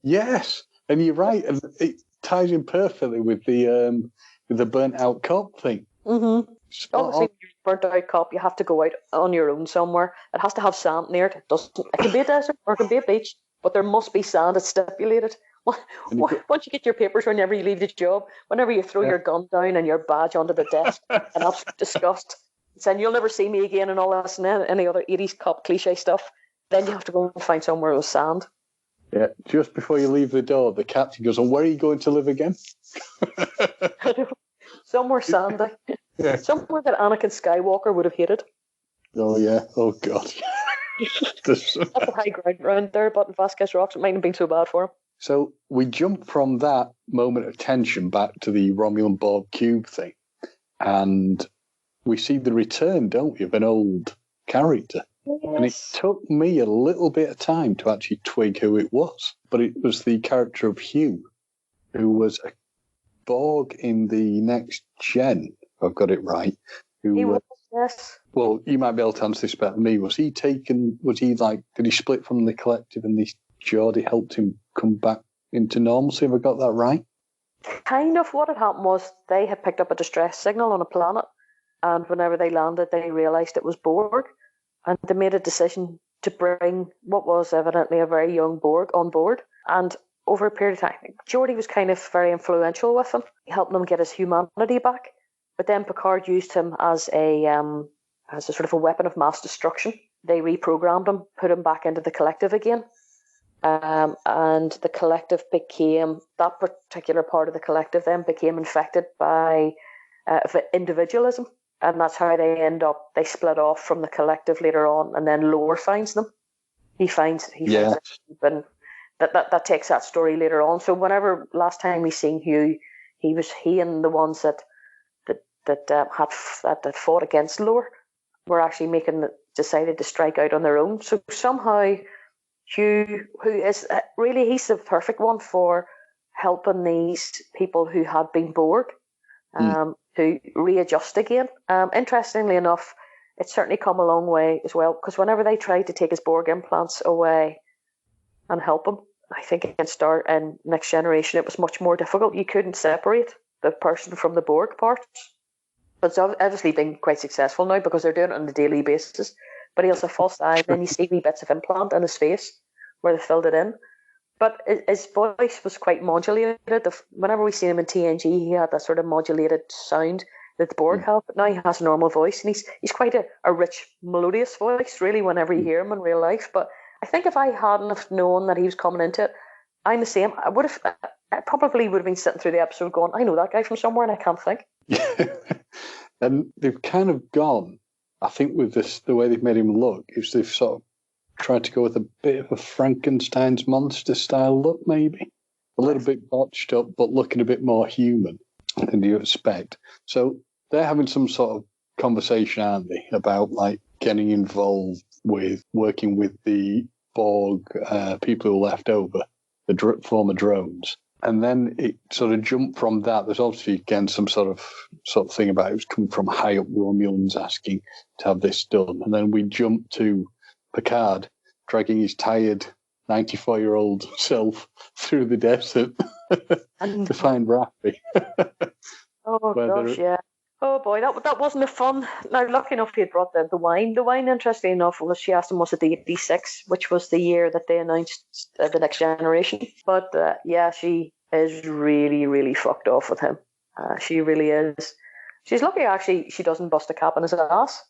Yes, and you're right, and it ties in perfectly with the burnt out cop thing. Mm-hmm. Obviously, when you're a burnt out cop, you have to go out on your own somewhere. It has to have sand near it. It can be a desert or it can be a beach, but there must be sand. It's stipulated. Once you get your papers, whenever you leave the job, whenever you throw your gun down and your badge onto the desk, and absolute disgust, saying you'll never see me again and all this and any other 80s cop cliche stuff, then you have to go and find somewhere with sand. Yeah, just before you leave the door, the captain goes, "And where are you going to live again?" Somewhere sandy. Yeah. Somewhere that Anakin Skywalker would have hated. Oh, yeah. Oh, God. That's a high ground around there, but in Vasquez Rocks, it mightn't have been so bad for him. So we jump from that moment of tension back to the Romulan Borg cube thing. And we see the return, don't we, of an old character. Yes. And it took me a little bit of time to actually twig who it was. But it was the character of Hugh, who was a Borg in the Next Gen, if I've got it right. He was, yes. Well, you might be able to answer this better than me. Did he split from the collective and the Geordie helped him come back into normalcy? Have I got that right? Kind of. What had happened was they had picked up a distress signal on a planet, and whenever they landed, they realised it was Borg, and they made a decision to bring what was evidently a very young Borg on board. And over a period of time, Geordie was kind of very influential with him, helping him get his humanity back. But then Picard used him as a sort of a weapon of mass destruction. They reprogrammed him, put him back into the collective again. And the collective that particular part of the collective then became infected by individualism. And that's how they split off from the collective later on. And then Lore finds them. He finds that takes that story later on. So whenever last time we seen Hugh, he and the ones that fought against Lore were actually decided to strike out on their own. So somehow Hugh, who is really, he's the perfect one for helping these people who had been Borg to readjust again. Interestingly enough, it's certainly come a long way as well, because whenever they tried to take his Borg implants away and help him, I think in Next Generation, it was much more difficult. You couldn't separate the person from the Borg parts. But it's obviously been quite successful now because they're doing it on a daily basis. But he has a false eye, and then you see wee bits of implant in his face where they filled it in. But his voice was quite modulated. Whenever we see him in TNG, he had that sort of modulated sound that the Borg have. But now he has a normal voice, and he's quite a rich, melodious voice, really, whenever you hear him in real life. But I think if I hadn't have known that he was coming into it, I'm the same. I probably would have been sitting through the episode going, I know that guy from somewhere and I can't think. And they've kind of gone, I think with this, the way they've made him look, is they've sort of tried to go with a bit of a Frankenstein's monster style look, maybe. A little bit botched up, but looking a bit more human than you expect. So they're having some sort of conversation, aren't they, about like getting involved with working with the Borg people who are left over, the former drones. And then it sort of jumped from that. There's obviously, again, some sort of thing about it was coming from high up Romulans asking to have this done. And then we jumped to Picard dragging his tired 94-year-old self through the desert to find Raffi. Oh, gosh, yeah. Oh, boy, that wasn't a fun. Now, lucky enough, he had brought the wine. The wine, interestingly enough, was she asked him, was it the 86, which was the year that they announced the Next Generation. But, yeah, she is really, really fucked off with him. She really is. She's lucky, actually, she doesn't bust a cap in his ass.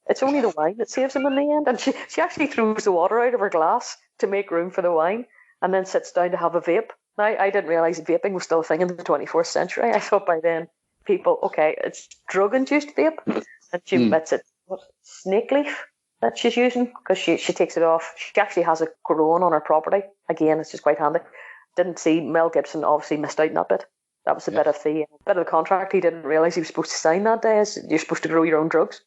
It's only the wine that saves him in the end. And she actually throws the water out of her glass to make room for the wine and then sits down to have a vape. Now, I didn't realise vaping was still a thing in the 24th century. I thought by then people, okay, it's drug-induced vape. And she admits it. What, snake leaf that she's using? Because she takes it off. She actually has it growing on her property. Again, it's just quite handy. Didn't see Mel Gibson obviously missed out on that bit. That was a bit of the contract he didn't realise he was supposed to sign that day. Is you're supposed to grow your own drugs.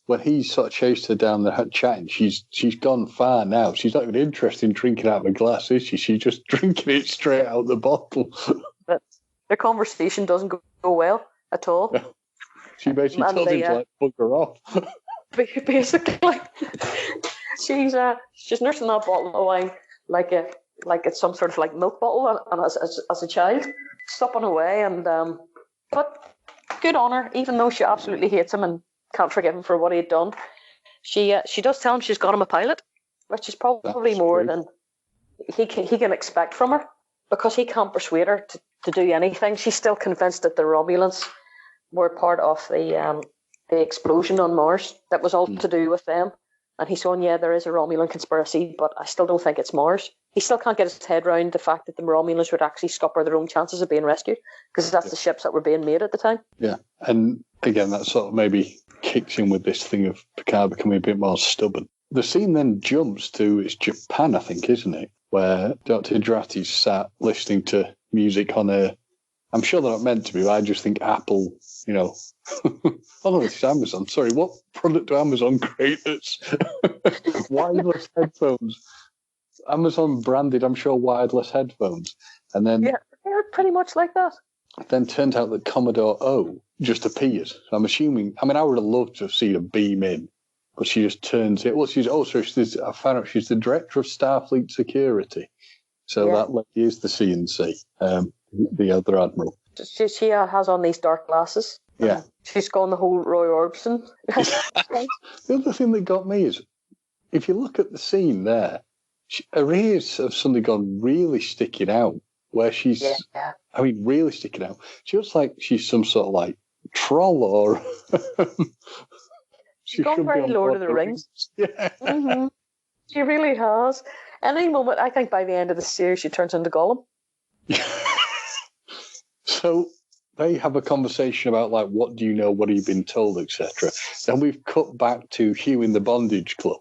When he sort of chased her down the chatting, she's gone far now. She's not even interested in drinking out of a glass, is she? She's just drinking it straight out the bottle. But their conversation doesn't go well at all. Yeah. She basically told him to bugger off. Basically, she's nursing that bottle of wine like it's some sort of like milk bottle, and as a child, sopping away. And but good on her, even though she absolutely hates him and can't forgive him for what he had done. She does tell him she's got him a pilot, which is probably more than he can expect from her, because he can't persuade her to do anything. She's still convinced that the Romulans were part of the explosion on Mars. That was all to do with them. And he's saying, yeah, there is a Romulan conspiracy, but I still don't think it's Mars. He still can't get his head around the fact that the Romulans would actually scupper their own chances of being rescued, because that's the ships that were being made at the time. Yeah, and again, that sort of maybe kicks in with this thing of Picard becoming a bit more stubborn. The scene then jumps to, it's Japan, I think, isn't it? Where Dr. Hidrati's sat listening to music on a, I'm sure they're not meant to be, but I just think Apple, oh no, it's Amazon. Sorry, what product do Amazon create that's wireless headphones? Amazon branded, I'm sure, wireless headphones. And then they're pretty much like that. Then turned out that Commodore O just appeared. So I'm assuming, I would have loved to have seen her beam in, but she just turns it. Well, I found out she's the director of Starfleet Security. So that lady is the CNC, the other admiral. She has on these dark glasses. Yeah. She's gone the whole Roy Orbison. The other thing that got me is, if you look at the scene there, her ears have suddenly gone really sticking out, where she's, really sticking out. She looks like she's some sort of like troll or... She's gone very Lord of the Rings. Yeah. Mm-hmm. She really has. Any moment, I think by the end of the series, she turns into Gollum. So they have a conversation about, like, what do you know, what have you been told, etc. Then we've cut back to Hugh in the Bondage Club.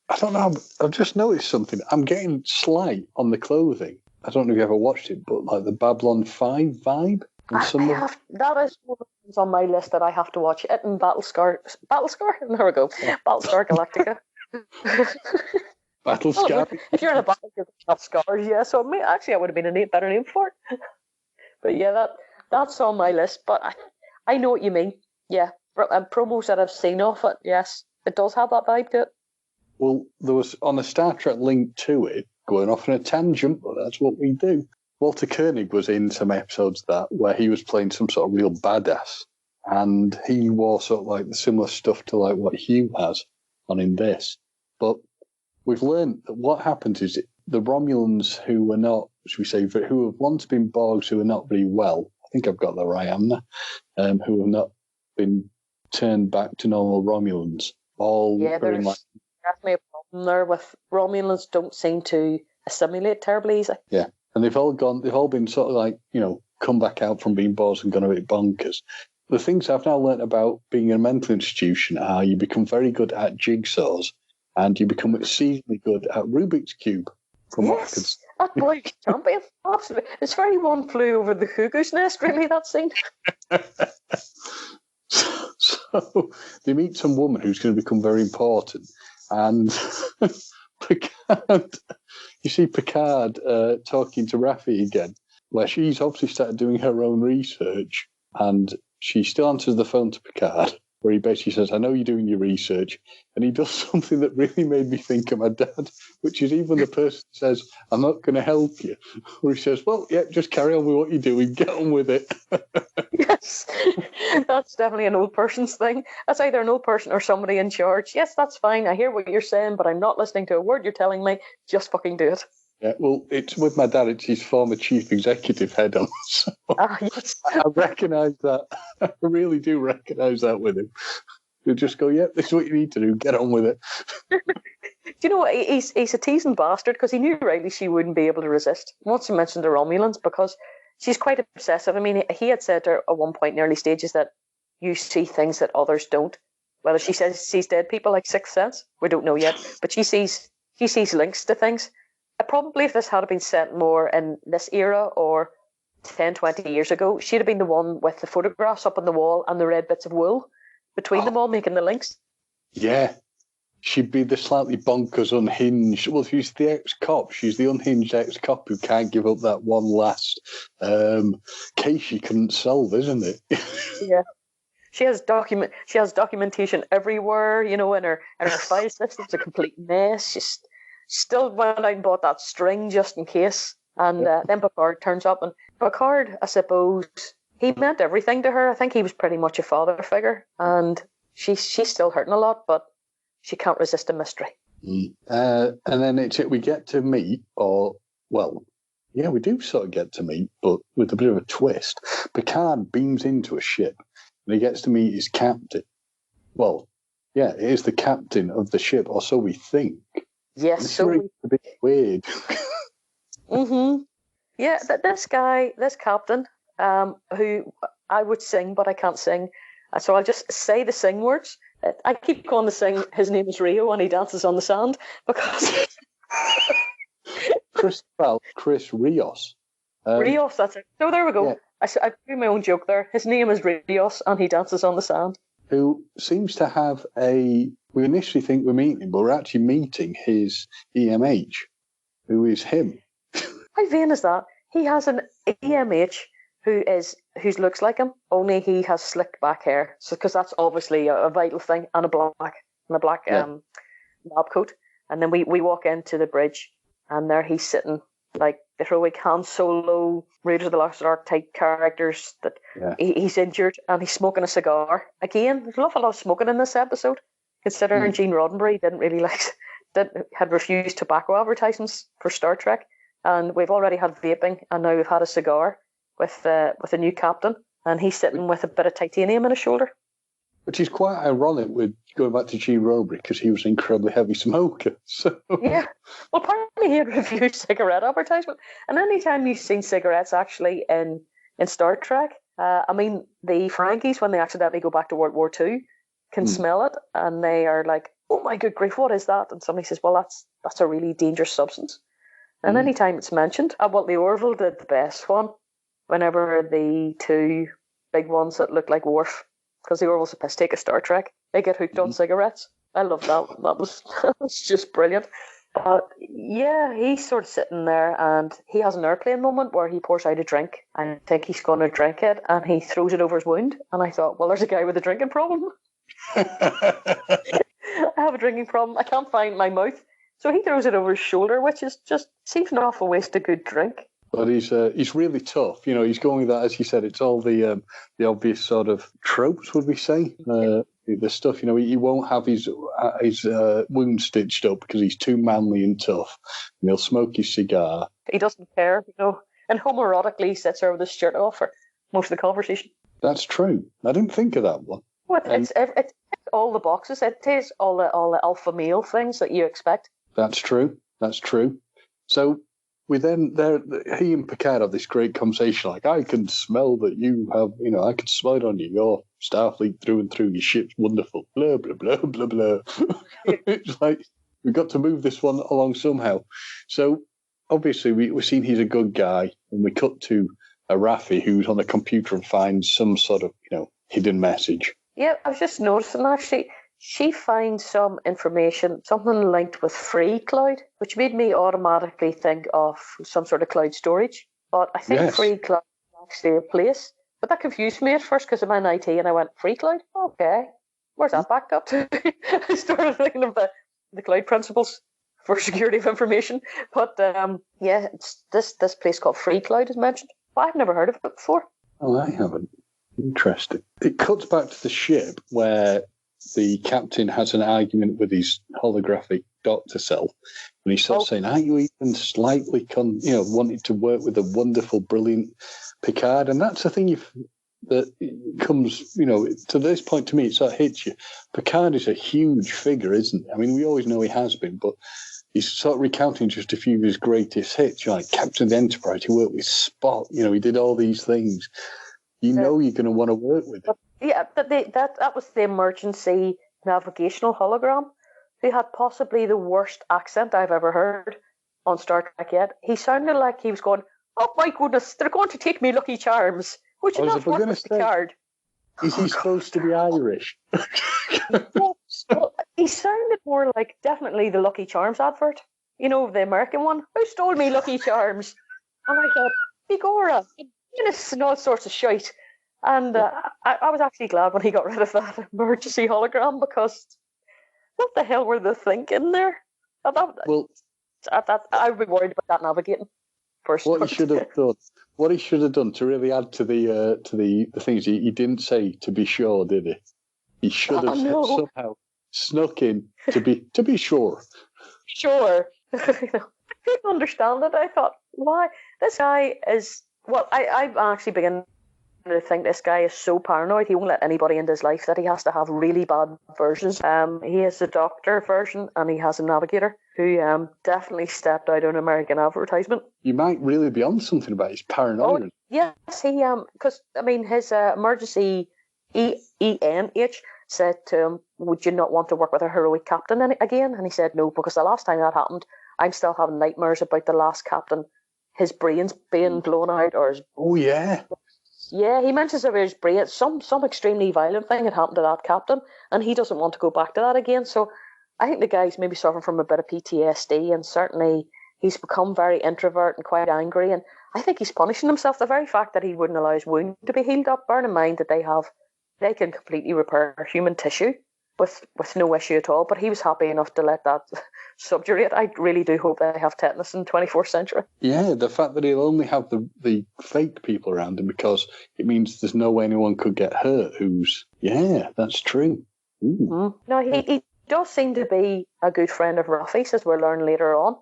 I don't know, I've just noticed something. I'm getting slight on the clothing. I don't know if you ever watched it, but like the Babylon 5 vibe. That is one of the things on my list that I have to watch. It and Battlescar? There we go. Battlestar Galactica. Battlescar? If you're in a battle, you're going to have scars, yeah. So actually, that would have been a better name for it. But yeah, that's on my list. But I know what you mean. Yeah. And promos that I've seen of it, yes, it does have that vibe to it. Well, there was, on a Star Trek link to it, going off on a tangent, but that's what we do. Walter Koenig was in some episodes of that where he was playing some sort of real badass, and he wore sort of like the similar stuff to like what Hugh has on in this. But we've learned that what happens is the Romulans who were not, should we say, who have once been Borgs who are not very well, I think I've got that right, haven't I? Who have not been turned back to normal Romulans. All there's definitely a problem there with Romulans don't seem to assimilate terribly easy. Yeah, and they've all been sort of like, come back out from being bored and gone a bit bonkers. The things I've now learnt about being in a mental institution are you become very good at jigsaws and you become exceedingly good at Rubik's Cube. Yes, that boy champion. Absolutely. It's very One Flew Over the Cuckoo's Nest, really, that scene. So they meet some woman who's going to become very important, and Picard, you see Picard talking to Raffi again, where she's obviously started doing her own research, and she still answers the phone to Picard, where he basically says, I know you're doing your research, and he does something that really made me think of my dad, which is even the person says, I'm not going to help you, where he says, well, yeah, just carry on with what you're doing, get on with it. Yes, that's definitely an old person's thing. That's either an old person or somebody in charge. Yes, that's fine, I hear what you're saying, but I'm not listening to a word you're telling me, just fucking do it. Yeah, well, it's with my dad, it's his former chief executive head on. So Yes. I recognise that. I really do recognise that with him. He'll just go, yeah, this is what you need to do, get on with it. Do you know what? He's a teasing bastard because he knew rightly she wouldn't be able to resist. Once he mentioned the Romulans, because she's quite obsessive. I mean, he had said to her at one point in the early stages that you see things that others don't. Whether she says sees dead people like Sixth Sense, we don't know yet. But she sees links to things. Probably if this had been set more in this era or 10, 20 years ago, she'd have been the one with the photographs up on the wall and the red bits of wool between them all making the links. Yeah. She'd be the slightly bonkers, unhinged. Well, she's the ex-cop. She's the unhinged ex-cop who can't give up that one last case she couldn't solve, isn't it? Yeah. She has documentation everywhere, and her file system's a complete mess. She's still went out and bought that string just in case. And then Picard turns up. And Picard, I suppose, he meant everything to her. I think he was pretty much a father figure. And she's still hurting a lot, but she can't resist a mystery. And then we get to meet, we do sort of get to meet, but with a bit of a twist. Picard beams into a ship, and he gets to meet his captain. Well, yeah, it is the captain of the ship, or so we think. Yes, so really a bit weird. Mm-hmm. Yeah, this captain, who I would sing, but I can't sing, so I'll just say the sing words. I keep calling the sing. His name is Rio, and he dances on the sand because Chris Rios. Rios, that's it. So there we go. Yeah. I do my own joke there. His name is Rios, and he dances on the sand. Who seems to have we initially think we're meeting him, but we're actually meeting his EMH, who is him. How vain is that? He has an EMH who looks like him, only he has slicked back hair. So because that's obviously a vital thing, and a black lab coat. And then we walk into the bridge, and there he's sitting like the heroic Han Solo, Raiders of the Lost Ark type characters. That he's injured and he's smoking a cigar. Again, there's an awful lot of smoking in this episode, considering Gene Roddenberry had refused tobacco advertisements for Star Trek, and we've already had vaping, and now we've had a cigar with a new captain, and he's sitting with a bit of titanium in his shoulder. Which is quite ironic with going back to Gene Roddenberry, because he was an incredibly heavy smoker. So. Yeah. Well, apparently he had refused cigarette advertisement. And any time you've seen cigarettes actually in Star Trek, the Frankies, when they accidentally go back to World War II, can smell it, and they are like, oh my good grief, what is that? And somebody says, well, that's a really dangerous substance. And any time it's mentioned, the Orville did the best one, whenever the two big ones that look like Worf, because the Orville's a piss take of Star Trek, they get hooked on cigarettes. I love that. That was just brilliant. But yeah, he's sort of sitting there, and he has an airplane moment where he pours out a drink. I think he's going to drink it, and he throws it over his wound. And I thought, well, there's a guy with a drinking problem. I have a drinking problem. I can't find my mouth. So he throws it over his shoulder, which is just seems an awful waste of good drink. But he's really tough. He's going with that, as you said, it's all the obvious sort of tropes, would we say? The stuff, he won't have his wound stitched up because he's too manly and tough. And he'll smoke his cigar. He doesn't care, and homoerotically sits there with his shirt off for most of the conversation. That's true. I didn't think of that one. Well, it's all the boxes. It is all the alpha male things that you expect. That's true. So we then he and Picard have this great conversation. Like, I can smell that you have, I can smell it on you. You're Starfleet through and through. Your ship's wonderful. Blah blah blah blah blah. It's like we've got to move this one along somehow. So obviously we've seen he's a good guy, and we cut to a Raffi who's on the computer and finds some sort of hidden message. Yeah, I was just noticing actually. She finds some information, something linked with free cloud, which made me automatically think of some sort of cloud storage. But I think free cloud is actually a place. But that confused me at first because I'm in IT and I went, free cloud? Okay. Where's that backed up to? I started thinking of the cloud principles for security of information. But it's this place called Free Cloud is mentioned. But I've never heard of it before. Oh, I haven't. Interesting. It cuts back to the ship where the captain has an argument with his holographic doctor self, and he's sort of saying, "Aren't you even slightly, wanting to work with a wonderful, brilliant Picard?" And that's the thing that comes, to this point to me, it sort of hits you. Picard is a huge figure, isn't he? I mean, we always know he has been, but he's sort of recounting just a few of his greatest hits, like Captain of the Enterprise. He worked with Spock. He did all these things. You're going to want to work with him. Yeah, that was the emergency navigational hologram who had possibly the worst accent I've ever heard on Star Trek yet. He sounded like he was going, "Oh my goodness, they're going to take me Lucky Charms." Would you not work with Picard? Is he supposed to be Irish? Well, he sounded more like definitely the Lucky Charms advert. The American one. Who stole me Lucky Charms? And I thought, Bigora, and all sorts of shite. And I was actually glad when he got rid of that emergency hologram, because what the hell were they thinking there? I would be worried about that navigating. What he should have done to really add to the things, he didn't say to be sure, did he? He should have somehow snuck in to be sure. Sure. I couldn't understand it. I thought, why? This guy is... Well, I'm actually beginning to think this guy is so paranoid he won't let anybody into his life that he has to have really bad versions. He has a doctor version and he has a navigator who definitely stepped out on an American advertisement. You might really be on something about his paranoia. Oh, yes, he because his emergency ENH said to him, "Would you not want to work with a heroic captain again?" And he said no, because the last time that happened, I'm still having nightmares about the last captain, his brains being blown out, or his... Oh yeah. Yeah, he mentions about his brain. Some extremely violent thing had happened to that captain, and he doesn't want to go back to that again. So I think the guy's maybe suffering from a bit of PTSD, and certainly he's become very introvert and quite angry, and I think he's punishing himself. The very fact that he wouldn't allow his wound to be healed up, bearing in mind that they can completely repair human tissue with no issue at all, but he was happy enough to let that subjugate. I really do hope they have tetanus in the 24th century. Yeah, the fact that he'll only have the fake people around him, because it means there's no way anyone could get hurt that's true. Mm-hmm. No, he does seem to be a good friend of Rafi's, as we'll learn later on,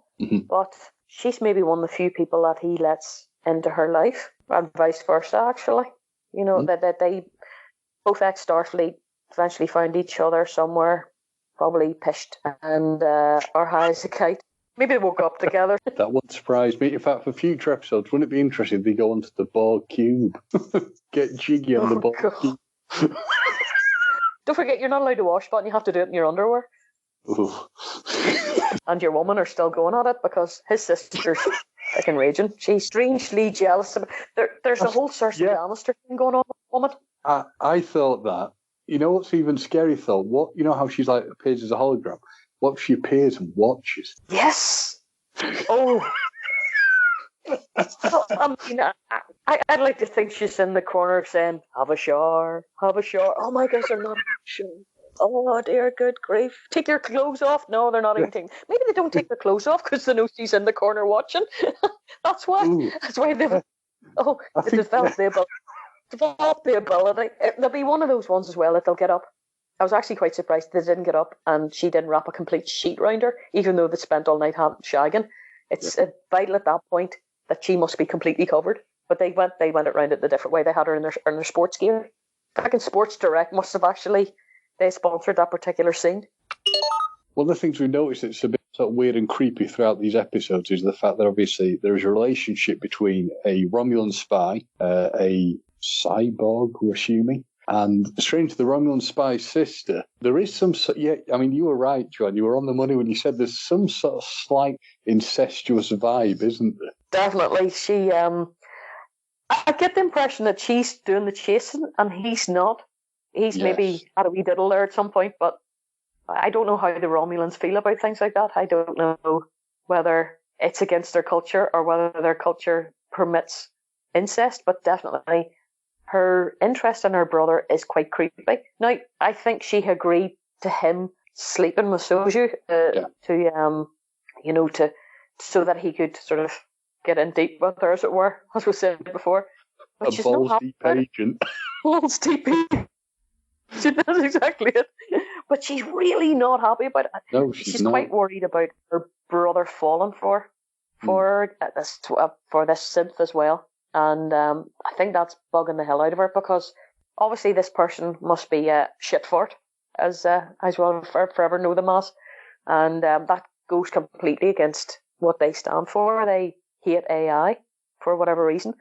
but she's maybe one of the few people that he lets into her life, and vice versa, actually. That they, both ex-Starfleet, eventually found each other somewhere, probably pished and or high as a kite. Maybe they woke up together. That wouldn't surprise me. In fact, for future episodes, wouldn't it be interesting if they go onto the Borg cube? Get jiggy on the Borg cube. Don't forget, you're not allowed to wash that, and you have to do it in your underwear. And your woman are still going at it, because his sister's fucking raging. She's strangely jealous. There's a whole Cersei Lannister thing going on with the woman. I thought that. You know what's even scary, though? How she's like appears as a hologram? What if she appears and watches? Yes! Oh! I'd like to think she's in the corner saying, "Have a shower, have a shower." Oh my gosh, they're not showering. Oh dear, good grief. Take your clothes off. No, they're not eating. Maybe they don't take their clothes off because they know she's in the corner watching. That's why. Ooh. That's why they've... they developed the ability. Develop the ability. There'll be one of those ones as well that they'll get up. I was actually quite surprised they didn't get up and she didn't wrap a complete sheet round her, even though they spent all night shagging. It's vital at that point that she must be completely covered. But they went around it the different way. They had her in their sports gear. Back in Sports Direct must have actually they sponsored that particular scene. One of the things we noticed, it's a bit sort of weird and creepy throughout these episodes is the fact that obviously there is a relationship between a Romulan spy, a cyborg, we're assuming, and strange, the Romulan spy's sister. There is some, I mean, you were right, Joanne. You were on the money when you said there's some sort of slight incestuous vibe, isn't there? Definitely. She, I get the impression that she's doing the chasing and he's not. He's maybe had a wee diddle there at some point, but I don't know how the Romulans feel about things like that. I don't know whether it's against their culture or whether their culture permits incest, but definitely her interest in her brother is quite creepy. Now, I think she agreed to him sleeping with Soju so that he could sort of get in deep with her, as it were, as we said before. But she's balls not deep agent. Balls deep agent. That's exactly it. But she's really not happy about it. No, she's not. Quite worried about her brother falling for this synth as well. And I think that's bugging the hell out of her because obviously this person must be shit for it, as well forever know them as. And that goes completely against what they stand for. They hate AI for whatever reason.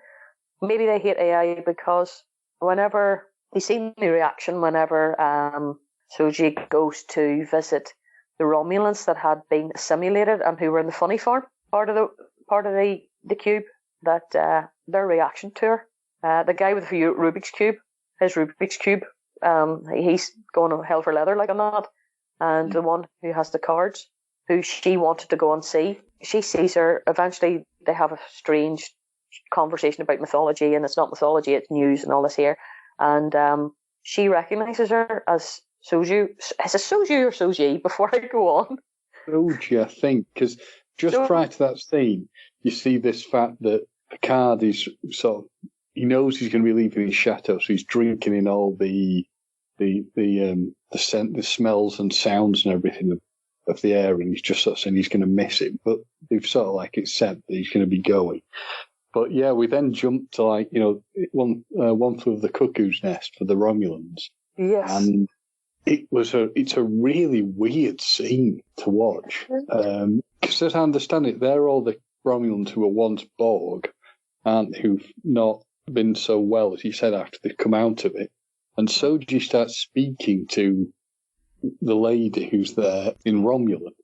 Maybe they hate AI because whenever you see the reaction whenever Soji goes to visit the Romulans that had been assimilated and who were in the funny farm part of the cube, that their reaction to her. The guy with the Rubik's Cube, he's going to hell for leather like on that. And the one who has the cards, who she wanted to go and see, she sees her. Eventually, they have a strange conversation about mythology, and it's not mythology, it's news and all this here. And she recognises her as Soju. Is it Soju or Soji? Before I go on. Soji, I think, because just prior to that scene, you see this fact that Picard is he knows he's going to be leaving his chateau, so he's drinking in all the scent, the smells and sounds and everything of the air, and he's just sort of saying he's going to miss it. But they've sort of like accepted that he's going to be going. But yeah, we then jump to one flew of the cuckoo's nest for the Romulans. Yes. And it's a really weird scene to watch. Because as I understand it, they're all the Romulans who were once Borg, and who've not been so well, as you said, after they've come out of it. And Soji starts speaking to the lady who's there in Romulan.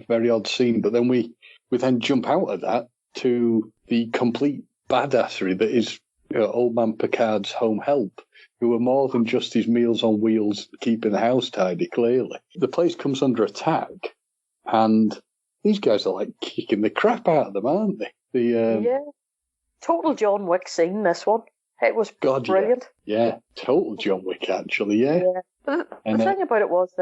Very odd scene. But then we then jump out of that to the complete badassery that is old man Picard's home help, who are more than just his Meals on Wheels keeping the house tidy, clearly. The place comes under attack, and these guys are like kicking the crap out of them, aren't they? Total John Wick scene, this one. It was brilliant. Yeah, total John Wick, actually, yeah. But the thing about it was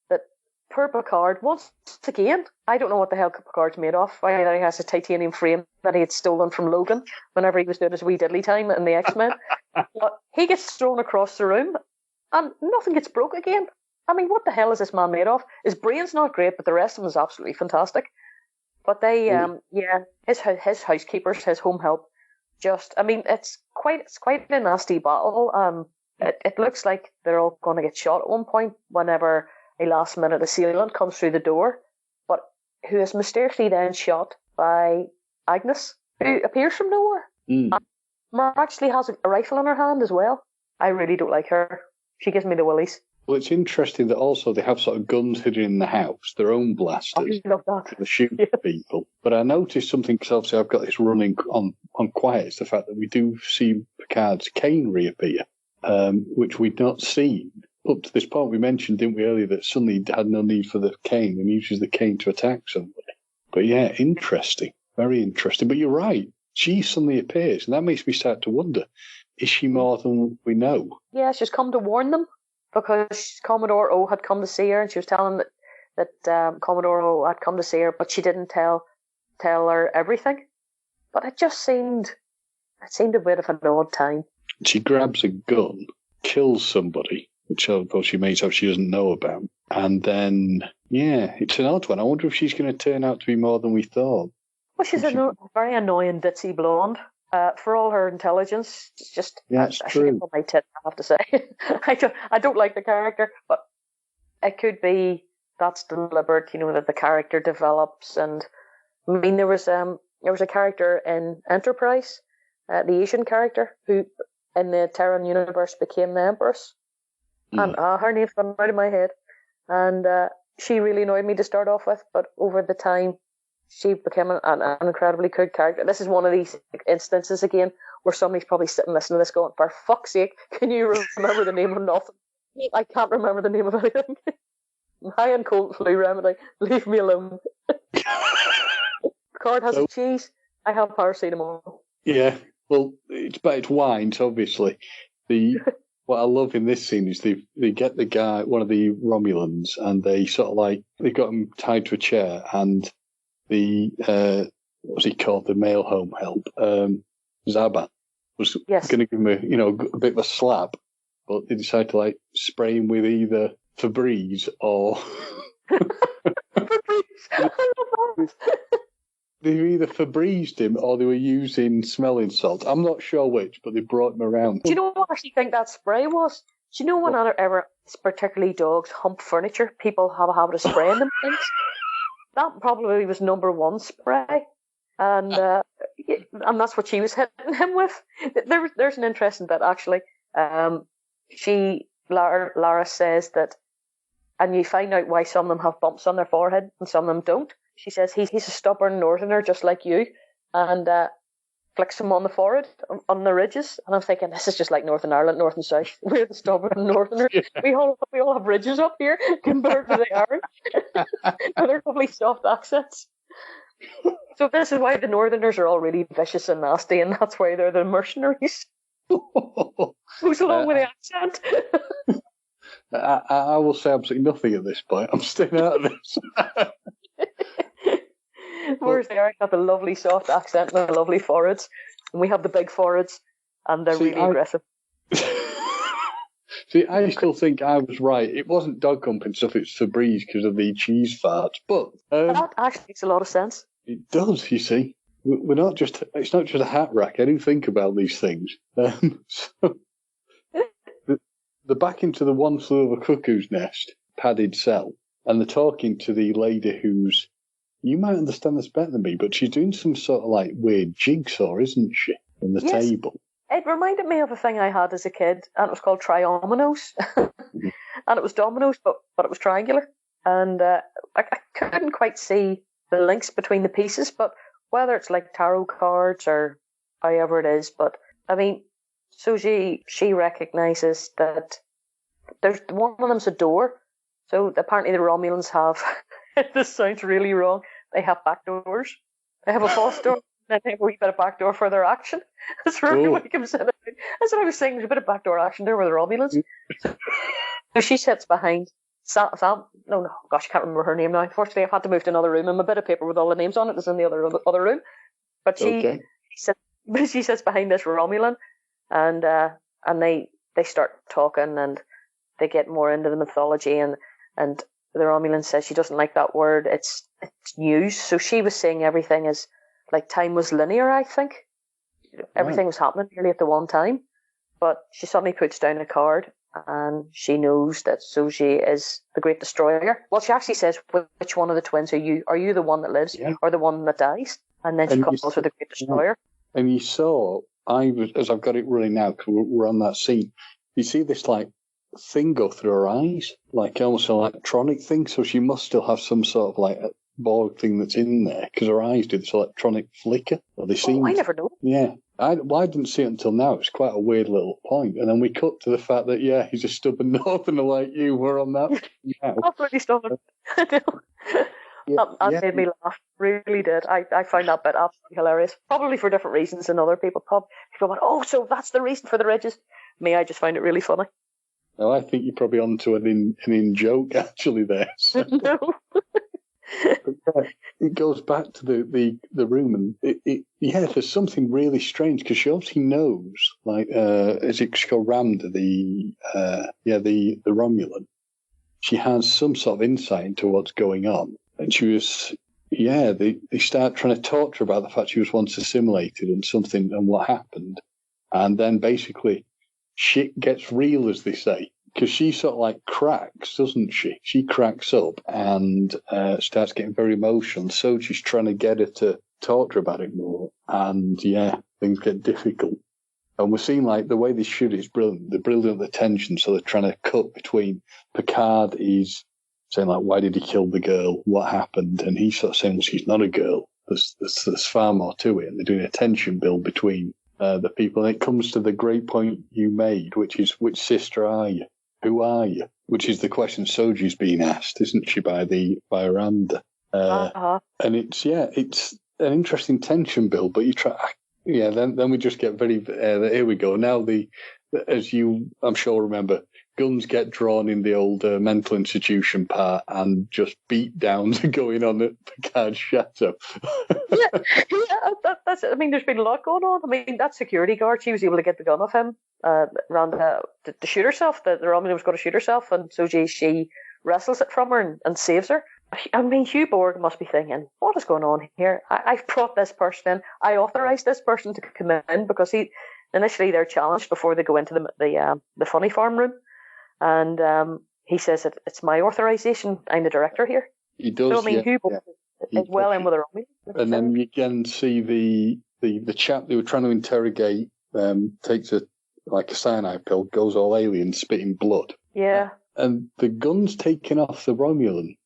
that poor Picard, once again, I don't know what the hell Picard's made of. Either he has a titanium frame that he had stolen from Logan whenever he was doing his wee diddly time in the X-Men. But he gets thrown across the room and nothing gets broke again. I mean, what the hell is this man made of? His brain's not great, but the rest of him is absolutely fantastic. But they, his housekeepers, his home help, it's quite a nasty battle. It looks like they're all going to get shot at one point whenever a last-minute assailant comes through the door, but who is mysteriously then shot by Agnes, who appears from nowhere. Mar actually has a rifle in her hand as well. I really don't like her. She gives me the willies. Well, it's interesting that also they have sort of guns hidden in the house, their own blasters, I love that. to shoot people. But I noticed something, because obviously I've got this running on quiet, it's the fact that we do see Picard's cane reappear, which we'd not seen up to this point. We mentioned, didn't we, earlier, that suddenly he had no need for the cane and uses the cane to attack somebody. But yeah, interesting. Very interesting. But you're right. She suddenly appears, and that makes me start to wonder, is she more than we know? Yeah, she's come to warn them, because Commodore O had come to see her, and she was telling them that Commodore O had come to see her, but she didn't tell her everything. But it seemed a bit of an odd time. She grabs a gun, kills somebody, which of course she makes up she doesn't know about. And then, it's an odd one. I wonder if she's going to turn out to be more than we thought. Well, she's a very annoying ditzy blonde. For all her intelligence, it's just it's true. On my tit, I have to say. I don't like the character, but it could be that's deliberate. That the character develops, and I mean there was a character in Enterprise, the Asian character who in the Terran universe became the Empress, and her name's gone out of my head, and she really annoyed me to start off with, but over the time she became an incredibly good character. This is one of these instances again where somebody's probably sitting listening to this going, for fuck's sake, can you remember the name of nothing? I can't remember the name of anything. High and cold flu remedy. Leave me alone. Picard has a cheese. I have paracetamol. Yeah, well, it's wines, obviously. What I love in this scene is they get the guy, one of the Romulans, and they sort of they got him tied to a chair, and the what's he called, the male home help, Zaban, was going to give him a bit of a slap, but they decided to spray him with either Febreze or they either Febrezed him or they were using smelling salt. I'm not sure which, but they brought him around. Do you know what I actually think that spray was? Do you know whenever particularly dogs hump furniture, people have a habit of spraying them things? That probably was number one spray. And that's what she was hitting him with. There's an interesting bit, actually. Lara says that, and you find out why some of them have bumps on their forehead and some of them don't. She says he's a stubborn northerner just like you, and flicks him on the forehead, on the ridges. And I'm thinking, this is just like Northern Ireland, North and South. We're the stubborn northerners. Yeah. We all have ridges up here compared to the Irish. And they're lovely soft accents. So this is why the northerners are all really vicious and nasty, and that's why they're the mercenaries. Who's along with the accent? I will say absolutely nothing at this point. I'm staying out of this. Whereas the Irish have the lovely soft accent and the lovely foreheads, and we have the big foreheads, and they're really aggressive. See, I still think I was right. It wasn't dog humping stuff, it's Febreze because of the cheese farts. But that actually makes a lot of sense. It does, you see. It's not just a hat rack. I do think about these things. So they're back into the One Flew Over Cuckoo's Nest padded cell, and they're talking to the lady who's, you might understand this better than me, but she's doing some sort of weird jigsaw, isn't she, on the table? It reminded me of a thing I had as a kid, and it was called triominoes. And it was dominoes, but it was triangular. And I couldn't quite see the links between the pieces, but whether it's like tarot cards or however it is, but I mean, so she recognizes that there's one of them's a door. So apparently the Romulans have, this sounds really wrong, they have back doors. They have a false door, and they have a wee bit of back door for their action. That's really what comes in. That's what I was saying, there's a bit of backdoor action there with the Romulans. So she sits behind Sam, gosh, I can't remember her name now. Unfortunately, I've had to move to another room, and my bit of paper with all the names on it is in the other room. But she sits behind this Romulan, and they start talking, and they get more into the mythology, and the Romulan says she doesn't like that word. It's news. So she was saying everything is like time was linear. I think everything was happening nearly at the one time, but she suddenly puts down a card. And she knows that Soji is the Great Destroyer. Well, she actually says, which one of the twins are you? Are you the one that lives or the one that dies? And then she calls her the Great Destroyer. And you saw, as I've got it running now, because we're on that scene, you see this thing go through her eyes, like almost an electronic thing. So she must still have some sort of a Borg thing that's in there, because her eyes do this electronic flicker. Or they seem. I never know. Yeah. I didn't see it until now. It's quite a weird little point. And then we cut to the fact that, he's a stubborn northerner like you. We're on that now. Absolutely stubborn. I know. That made me laugh. Really did. I found that bit absolutely hilarious. Probably for different reasons than other people. People went, oh, so that's the reason for the ridges. Me, I just found it really funny. Well, I think you're probably onto an in-joke, actually, there. So. No. It goes back to the room, and there's something really strange, because she obviously knows, as it's called Ramda, the Romulan. She has some sort of insight into what's going on, and she was, they start trying to talk to her about the fact she was once assimilated and what happened, and then basically shit gets real, as they say, because she sort of like cracks, doesn't she? She cracks up and starts getting very emotional. So she's trying to get her to talk to her about it more. And yeah, things get difficult. And we're seeing like the way they shoot is brilliant. They're building up the tension. So they're trying to cut between Picard is saying like, why did he kill the girl? What happened? And he's sort of saying, well, she's not a girl. There's far more to it. And they're doing a tension build between the people. And it comes to the great point you made, which is, which sister are you? Who are you? Which is the question Soji's being asked, isn't she, by Aranda? And it's an interesting tension build, but you try. Yeah, then we just get very. Here we go. Now as you, I'm sure, remember, guns get drawn in the old mental institution part, and just beat downs are going on at Picard's chateau. That's it. I mean, there's been a lot going on. I mean, that security guard, she was able to get the gun off him, to shoot herself. The Romulan was going to shoot herself, and so she wrestles it from her and saves her. I mean, Hugh Borg must be thinking, what is going on here? I've brought this person in. I authorised this person to come in because initially they're challenged before they go into the funny farm room. And he says it's my authorisation. I'm the director here. He does. So, I mean, Hugh Borg is well in with her own. And then you can see the chap they were trying to interrogate takes a cyanide pill, goes all alien, spitting blood. Yeah. And the gun's taken off the Romulan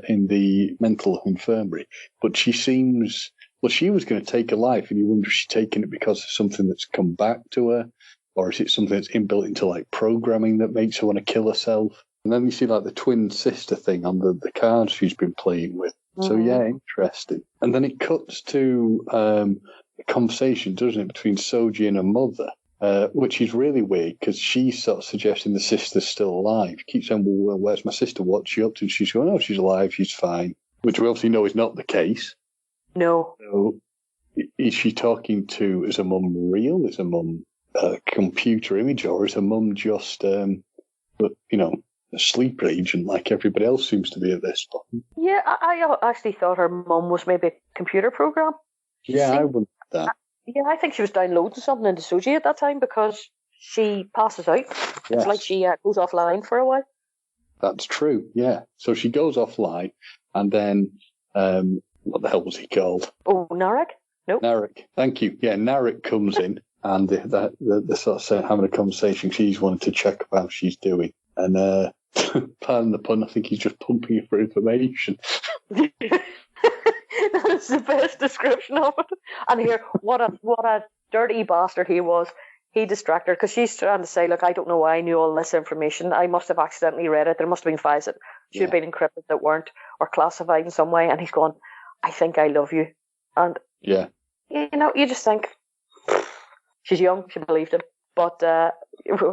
in the mental infirmary, but she seems. Well, she was going to take a life, and you wonder if she's taking it because of something that's come back to her, or is it something that's inbuilt into like programming that makes her want to kill herself? And then you see like the twin sister thing on the cards she's been playing with. So yeah, interesting. And then it cuts to a conversation, doesn't it, between Soji and her mother, which is really weird because she's sort of suggesting the sister's still alive. She keeps saying, well, where's my sister? What's she up to? And she's going, oh, she's alive, she's fine, which we obviously know is not the case. No. So is she talking to, is her mum real? Is her mum a computer image, or is her mum just, a sleeper agent like everybody else seems to be at this point? Yeah, I actually thought her mum was maybe a computer program. I wondered that. Yeah, I think she was downloading something into Soji at that time because she passes out. Yes. It's like she goes offline for a while. That's true, yeah. So she goes offline, and then, what the hell was he called? Oh, Narek? Nope. Narek, thank you. Yeah, Narek comes in, and they're sort of having a conversation. She's wanting to check about how she's doing. And, pardon the pun, I think he's just pumping her for information. That is the best description of it. And here, what a dirty bastard he was. He distracted her because she's trying to say, look, I don't know why I knew all this information. I must have accidentally read it. There must have been files that should have been encrypted that weren't, or classified in some way. And he's going, I think I love you. And, you just think, she's young, she believed him. But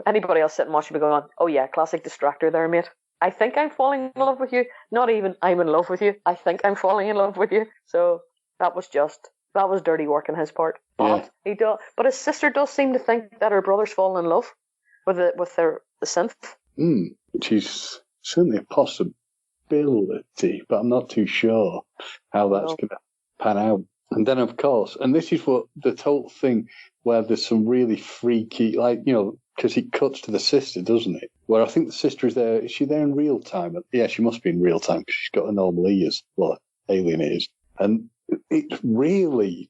anybody else sitting watching me going, oh yeah, classic distractor there, mate. I think I'm falling in love with you. Not even I'm in love with you. I think I'm falling in love with you. So that was dirty work on his part. But But his sister does seem to think that her brother's fallen in love with the synth. Which is certainly a possibility, but I'm not too sure how that's going to pan out. And then, of course, and this is what the total thing where there's some really freaky, because it cuts to the sister, doesn't it? Where I think the sister is there. Is she there in real time? Yeah, she must be in real time because she's got a normal ears. Well, alien ears. And it's really,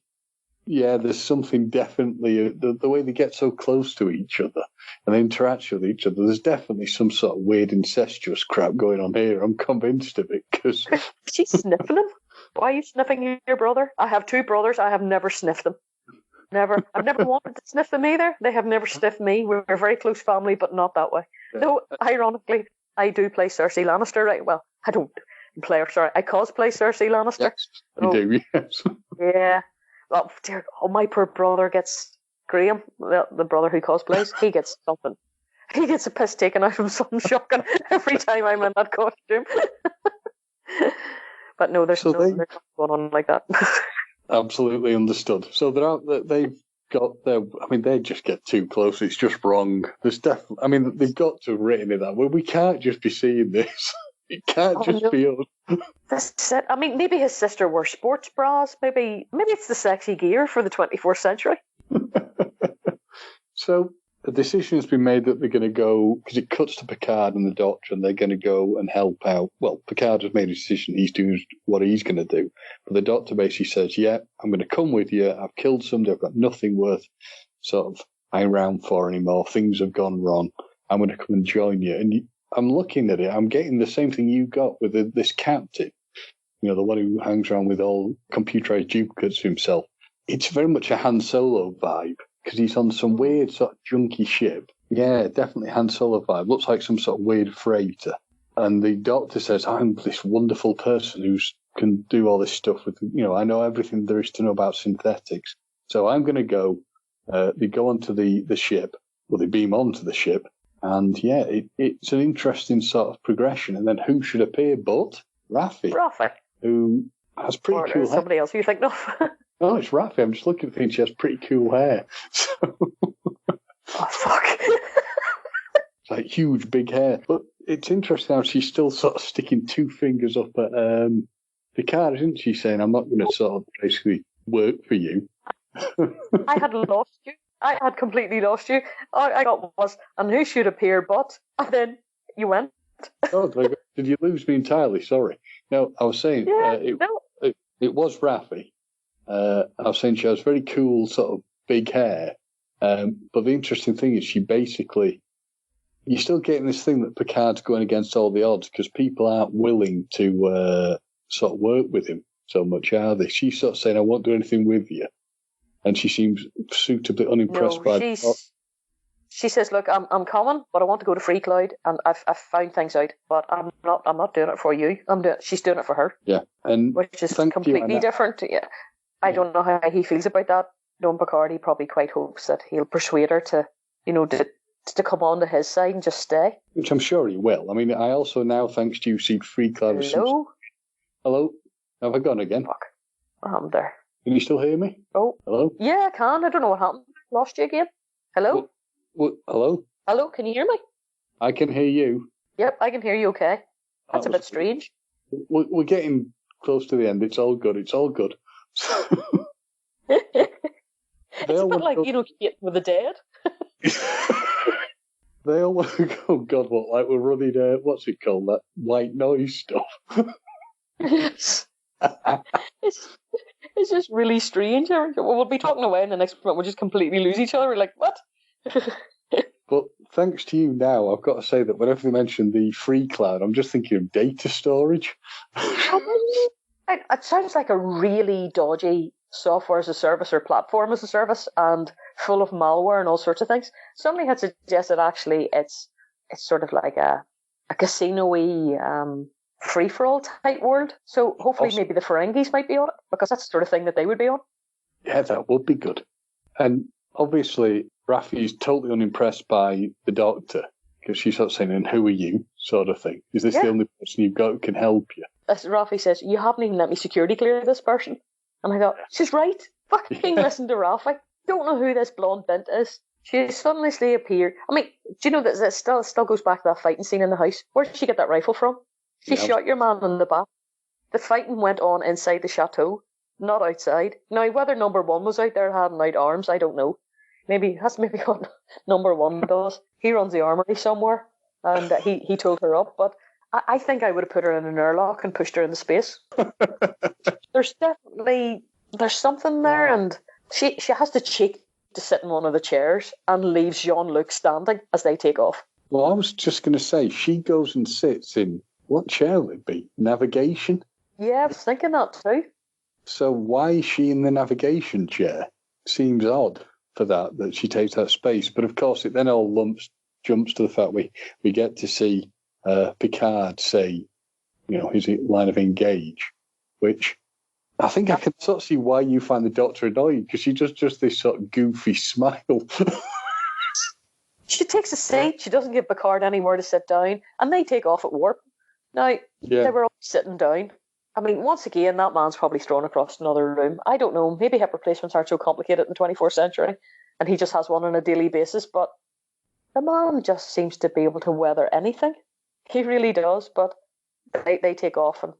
there's something definitely, the way they get so close to each other and they interact with each other, there's definitely some sort of weird incestuous crap going on here. I'm convinced of it because... She's sniffing him. Why are you sniffing your brother? I have two brothers. I have never sniffed them. Never. I've never wanted to sniff them either. They have never sniffed me. We're a very close family, but not that way. Though, ironically, I do play Cersei Lannister, right? Well, I don't play her, sorry. I cosplay Cersei Lannister. Yes, you do, yes. Yeah. Oh, dear. Oh, my poor brother gets... Graham, the brother who cosplays, he gets something. He gets a piss taken out of him, something shocking every time I'm in that costume. But no, there's nothing going on like that. Absolutely understood. So they've got their. I mean, they just get too close. It's just wrong. There's definitely. I mean, they've got to have written it that way. We can't just be seeing this. It can't be us. That's it. I mean, maybe his sister wore sports bras. Maybe it's the sexy gear for the 24th century. So a decision has been made that they're going to go, because it cuts to Picard and the Doctor, and they're going to go and help out. Well, Picard has made a decision. He's doing what he's going to do. But the Doctor basically says, yeah, I'm going to come with you. I've killed somebody. I've got nothing worth sort of hanging around for anymore. Things have gone wrong. I'm going to come and join you. And I'm looking at it. I'm getting the same thing you got with this captain. You know, the one who hangs around with all computerized duplicates of himself. It's very much a Han Solo vibe, because he's on some weird sort of junky ship. Yeah, definitely Han Solo vibe. Looks like some sort of weird freighter. And the Doctor says, I'm this wonderful person who can do all this stuff with, you know, I know everything there is to know about synthetics. So I'm going to go. They go onto the ship, well, they beam onto the ship. And yeah, it's an interesting sort of progression. And then who should appear but Raffi? Raffi. Who has pretty cool hair. Somebody else you think of? Oh, it's Raffi. I'm just looking at things. She has pretty cool hair. So... Oh, fuck. It's like huge, big hair. But it's interesting how she's still sort of sticking two fingers up at Picard, isn't she? Saying, I'm not going to sort of basically work for you. I had lost you. I had completely lost you. All I got was, and who should appear but, and then you went. Oh, did you lose me entirely? Sorry. No, I was saying it was Raffi. I was saying she has very cool sort of big hair. But the interesting thing is she basically, you're still getting this thing that Picard's going against all the odds because people aren't willing to sort of work with him so much, are they? She's sort of saying, I won't do anything with you. And she seems suitably unimpressed by She says, look, I'm coming, but I want to go to Free Cloud, and I've found things out, but I'm not doing it for you. She's doing it for her. Yeah. Which is completely different. Yeah. I don't know how he feels about that. Knowing Picard, he probably quite hopes that he'll persuade her to, you know, to come on to his side and just stay. Which I'm sure he will. I mean, I also now, thanks to you, see Free Cloud. Hello? Hello? Have I gone again? Fuck. I'm there. Can you still hear me? Oh. Hello? Yeah, I can. I don't know what happened. Lost you again. Hello? Hello? Hello, can you hear me? I can hear you. Yep, I can hear you okay. That's a bit strange. We're getting close to the end. It's all good. It's all good. It's a bit like, Kate with the dead. They all want to go, oh God, what, like we're running, what's it called, that white noise stuff. Yes. It's just really strange. We'll be talking away and the next minute we'll just completely lose each other. We're like, what? But thanks to you now, I've got to say that whenever they mention the Free Cloud, I'm just thinking of data storage. It sounds like a really dodgy software as a service or platform as a service and full of malware and all sorts of things. Somebody had suggested actually it's sort of like a casino-y free-for-all type world. So hopefully maybe the Ferengis might be on it, because that's the sort of thing that they would be on. Yeah, that would be good. And obviously, Raffi is totally unimpressed by the Doctor, because she's sort of saying, and who are you, sort of thing. Is this the only person you've got who can help you? As Raffi says, you haven't even let me security clear this person. And I go, she's right. Fucking listen to Raffi. Don't know who this blonde bint is. She suddenly appeared. I mean, do you know that it still goes back to that fighting scene in the house? Where did she get that rifle from? She shot your man in the back. The fighting went on inside the chateau, not outside. Now, whether number one was out there handing out arms, I don't know. That's maybe what number one does. He runs the armory somewhere, and he told her up. But I think I would have put her in an airlock and pushed her into space. There's something there, and she has the cheek to sit in one of the chairs and leaves Jean-Luc standing as they take off. Well, I was just going to say, she goes and sits in, what chair would it be? Navigation? Yeah, I was thinking that too. So why is she in the navigation chair? Seems odd for that she takes that space. But of course, it then all jumps to the fact we get to see Picard say, his line of engage, which I think I can sort of see why you find the Doctor annoying, because she does just this sort of goofy smile. She takes a seat. She doesn't give Picard anywhere to sit down, and they take off at warp. Now, they were all sitting down. I mean, once again, that man's probably thrown across another room. I don't know. Maybe hip replacements aren't so complicated in the 24th century, and he just has one on a daily basis. But the man just seems to be able to weather anything. He really does. But they take off, and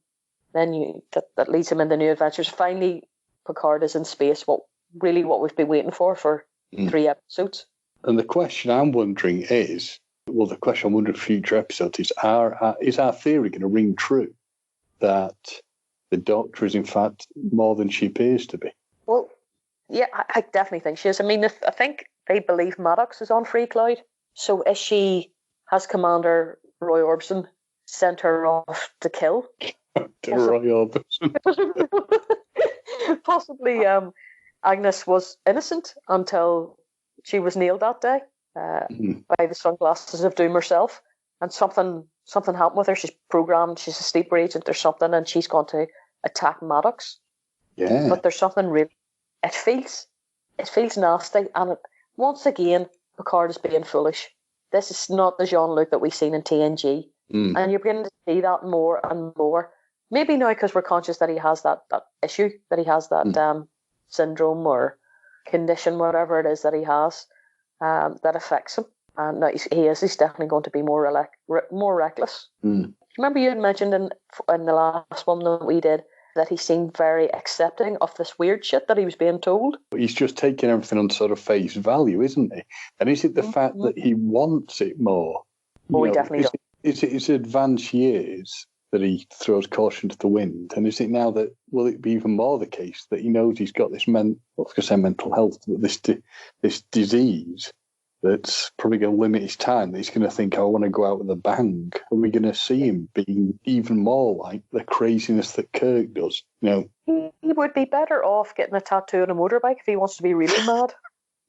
then that leads him into new adventures. Finally, Picard is in space. What we've been waiting for 3 episodes. And the question I'm wondering is, well, the question I'm wondering for future episodes is our theory going to ring true that the Doctor is in fact more than she appears to be? Well, yeah, I definitely think she is. I mean, I think they believe Maddox is on Free Cloud. So is she, has Commander Roy Orbison sent her off to kill? Roy Orbison. Possibly Agnes was innocent until she was nailed that day by the sunglasses of Doom herself. And something happened with her. She's programmed, she's a sleeper agent or something, and she's going to attack Maddox. Yeah. But there's something really, it feels nasty. And once again, Picard is being foolish. This is not the Jean-Luc that we've seen in TNG. And you're beginning to see that more and more. Maybe now because we're conscious that he has that issue, that he has that syndrome or condition, whatever it is that he has, that affects him. And now he's definitely going to be more reckless. Remember you had mentioned in the last one that we did that he seemed very accepting of this weird shit that he was being told. He's just taking everything on sort of face value, isn't he? And is it the fact that he wants it more? Oh, he definitely does. Is it his advanced years that he throws caution to the wind? And is it now that, will it be even more the case that he knows he's got this mental health, this disease that's probably going to limit his time, that he's going to think, I want to go out with a bang? Are we going to see him being even more like the craziness that Kirk does? You know, he would be better off getting a tattoo on a motorbike if he wants to be really mad.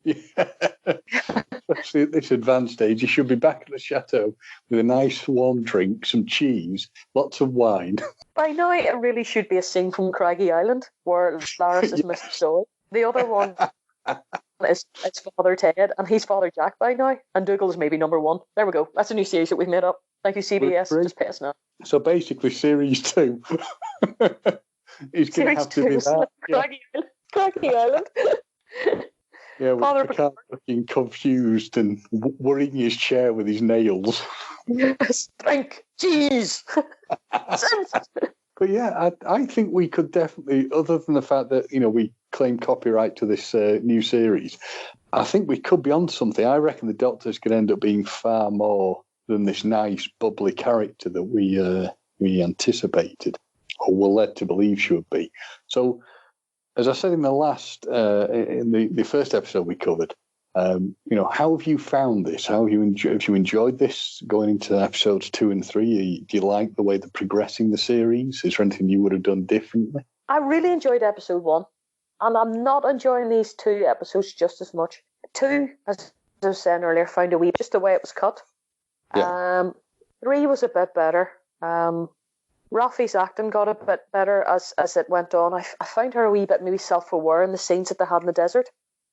Yeah. Especially at this advanced age, he should be back at the chateau with a nice warm drink, some cheese, lots of wine. By now, it really should be a scene from Craggy Island where Laris is Mr. Soy. The other one is Father Ted, and he's Father Jack by now, and Dougal is maybe number one. There we go. That's a new series that we've made up. Thank you, CBS. Just pay us now. So basically, series 2 is going to have to be that. Craggy Island. Yeah, with Picard looking confused and worrying his chair with his nails. Yes, drink, cheese. But yeah, I think we could definitely, other than the fact that, you know, we claim copyright to this new series, I think we could be on something. I reckon the Doctor's going to end up being far more than this nice, bubbly character that we anticipated, or were led to believe she would be. So, as I said in the last, in the first episode we covered, you know, how have you found this? Have you enjoyed this going into episodes 2 and 3? Do you like the way they're progressing the series? Is there anything you would have done differently? I really enjoyed episode 1, and I'm not enjoying these 2 episodes just as much. 2, as I was saying earlier, found a wee just the way it was cut. Yeah. 3 was a bit better. Rafi's acting got a bit better as it went on. I found her a wee bit maybe self-aware in the scenes that they had in the desert.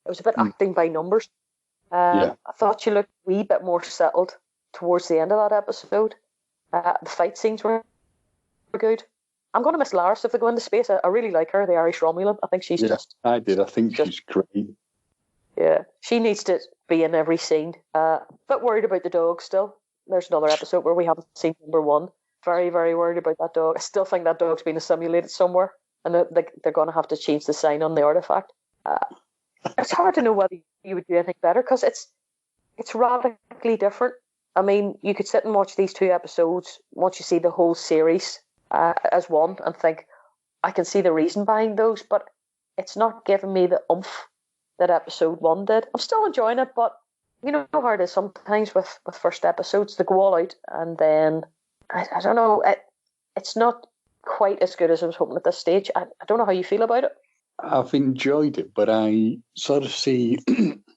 It was a bit acting by numbers. I thought she looked a wee bit more settled towards the end of that episode. The fight scenes were good. I'm going to miss Laris if they go into space. I really like her, the Irish Romulan. I think she's I think she's great. Yeah, she needs to be in every scene. Bit worried about the dog still. There's another episode where we haven't seen number 1. Very, very worried about that dog. I still think that dog's been assimilated somewhere, and they're going to have to change the sign on the artifact. It's hard to know whether you would do anything better because it's radically different. I mean, you could sit and watch these 2 episodes once you see the whole series as one and think, I can see the reason behind those, but it's not giving me the oomph that episode 1 did. I'm still enjoying it, but you know how it is sometimes with first episodes. They go all out and then I don't know. It's not quite as good as I was hoping at this stage. I don't know how you feel about it. I've enjoyed it, but I sort of see,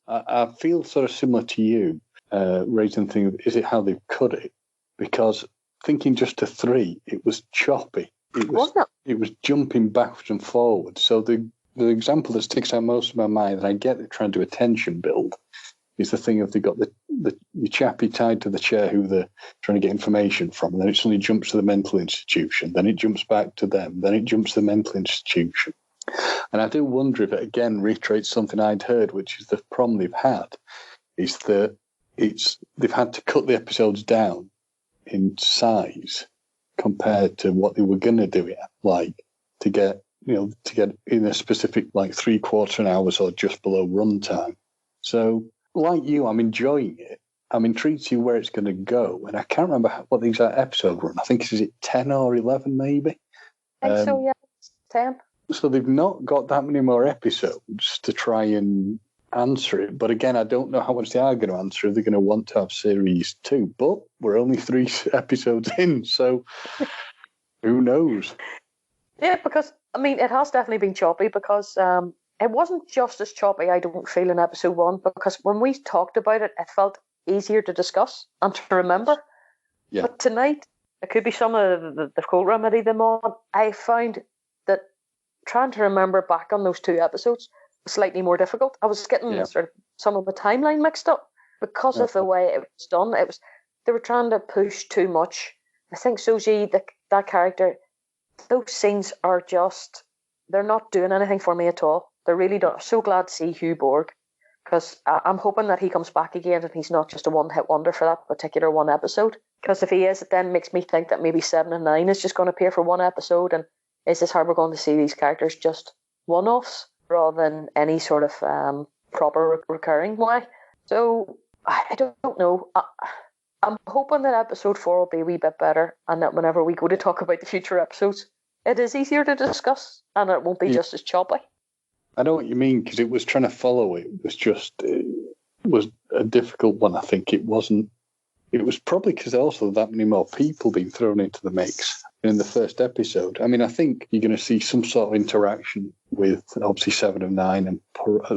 I feel sort of similar to you, raising the thing of, is it how they've cut it? Because thinking just to 3, it was choppy. It was jumping backwards and forwards. So the example that sticks out most of my mind, and I get they're trying to do a tension build, is the thing of they got the chappie tied to the chair who they're trying to get information from, and then it suddenly jumps to the mental institution, then it jumps back to them, then it jumps to the mental institution. And I do wonder if it again reiterates something I'd heard, which is the problem they've had, is that they've had to cut the episodes down in size compared to what they were going to do it like to get in a specific like 3/4 an hour or just below runtime. So like you, I'm enjoying it. I'm intrigued to see where it's going to go, and I can't remember what the exact episode run. I think is it 10 or 11, maybe. I think so. Yeah, 10. So they've not got that many more episodes to try and answer it. But again, I don't know how much they are going to answer. If they're going to want to have series 2, but we're only 3 episodes in, so who knows? Yeah, because I mean, it has definitely been choppy because it wasn't just as choppy. I don't feel in episode 1 because when we talked about it, it felt easier to discuss and to remember. Yeah. But tonight, it could be some of the cold remedy them on. I found that trying to remember back on those 2 episodes was slightly more difficult. I was getting sort of some of the timeline mixed up because of the way it was done. They were trying to push too much. I think Soji, that character, those scenes are just, they're not doing anything for me at all. They're really not. I'm so glad to see Hugh Borg, because I'm hoping that he comes back again and he's not just a one-hit wonder for that particular 1 episode. Because if he is, it then makes me think that maybe 7 and 9 is just going to appear for 1 episode, and is this how we're going to see these characters, just one-offs rather than any sort of proper recurring way? So I don't know. I'm hoping that episode 4 will be a wee bit better, and that whenever we go to talk about the future episodes, it is easier to discuss and it won't be just as choppy. I know what you mean, because it was trying to follow it. It was a difficult one. I think it wasn't. It was probably because also that many more people being thrown into the mix in the first episode. I mean, I think you're going to see some sort of interaction with obviously 7 and 9 and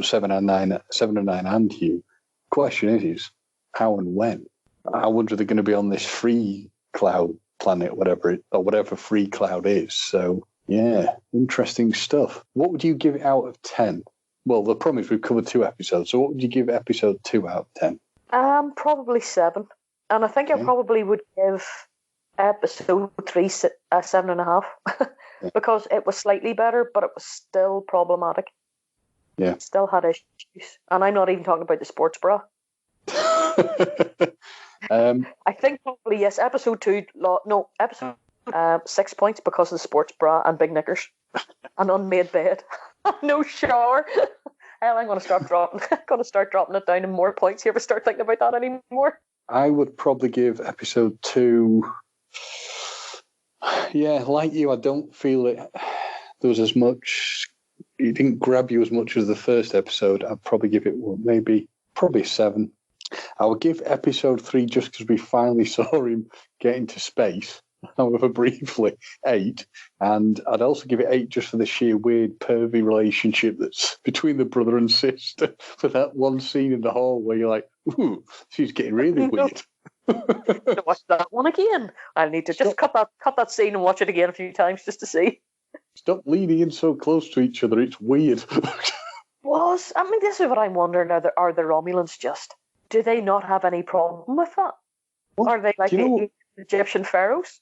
7 and 9 and Hugh. Question is how and when. I wonder if they're going to be on this free cloud planet, whatever free cloud is. So yeah, interesting stuff. What would you give it out of 10? Well, the problem is we've covered 2 episodes. So what would you give episode 2 out of 10? Probably 7. And I think I probably would give episode 3 7.5 because it was slightly better, but it was still problematic. Yeah. It still had issues. And I'm not even talking about the sports bra. I think probably, yes, episode 2, episode 6 points because of the sports bra and big knickers. An unmade bed. No shower. Hell, I'm going to start dropping it down in more points here if I start thinking about that anymore. I would probably give episode 2. Yeah, like you, I don't feel it. There was as much. It didn't grab you as much as the first episode. I'd probably give it probably 7. I would give episode 3 just because we finally saw him get into space, however briefly, 8. And I'd also give it 8 just for the sheer weird pervy relationship that's between the brother and sister. For that one scene in the hall where you're like, ooh, she's getting really weird. To watch that one again. I need to just cut that scene and watch it again a few times just to see. Stop leaning in so close to each other. It's weird. This is what I'm wondering. Are the Romulans just... Do they not have any problem with that? Well, are they like the Egyptian pharaohs?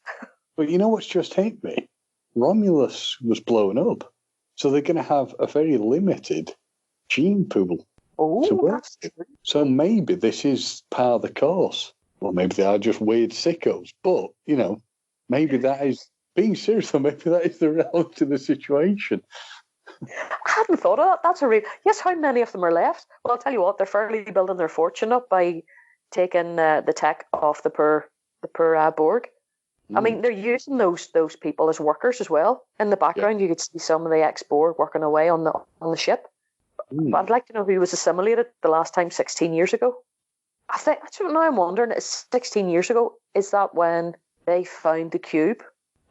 But you know what's just hit me? Romulus was blown up. So they're going to have a very limited gene pool. Oh, so maybe this is part of the course. Or maybe they are just weird sickos. But, maybe that is, being serious, or maybe that is the reality to the situation. I hadn't thought of that. That's a real... Yes, how many of them are left? Well, I'll tell you what, they're fairly building their fortune up by taking the tech off the poor Borg. I mean, they're using those people as workers as well. In the background, you could see some of the ex-Borg working away on the ship. But I'd like to know who was assimilated the last time 16 years ago. I think that's what now I'm wondering. Is 16 years ago, is that when they found the cube?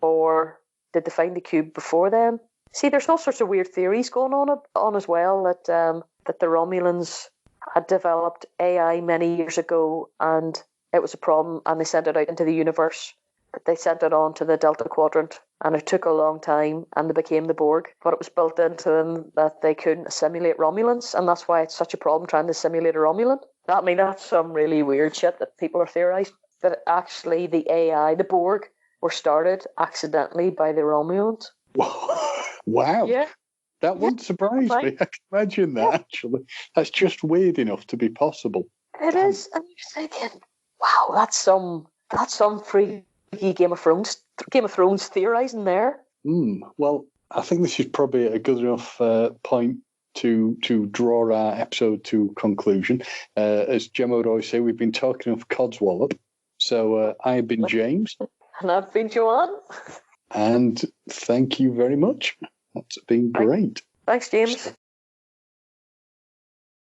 Or did they find the cube before then? See, there's all sorts of weird theories going on as well that the Romulans had developed AI many years ago and it was a problem and they sent it out into the universe. They sent it on to the Delta Quadrant and it took a long time and they became the Borg. But it was built into them that they couldn't assimilate Romulans and that's why it's such a problem trying to assimilate a Romulan. That's some really weird shit that people are theorizing. That actually the AI, the Borg, were started accidentally by the Romulans. Wow. Yeah. That wouldn't surprise me. I can imagine that, actually. That's just weird enough to be possible. It is. And you're thinking, wow, that's some freaky Game of Thrones theorising there. Well, I think this is probably a good enough point to draw our episode to conclusion. As Gemma would always say, we've been talking of Codswallop. So I've been James. And I've been Joanne. And thank you very much. That's been great. Thanks, James.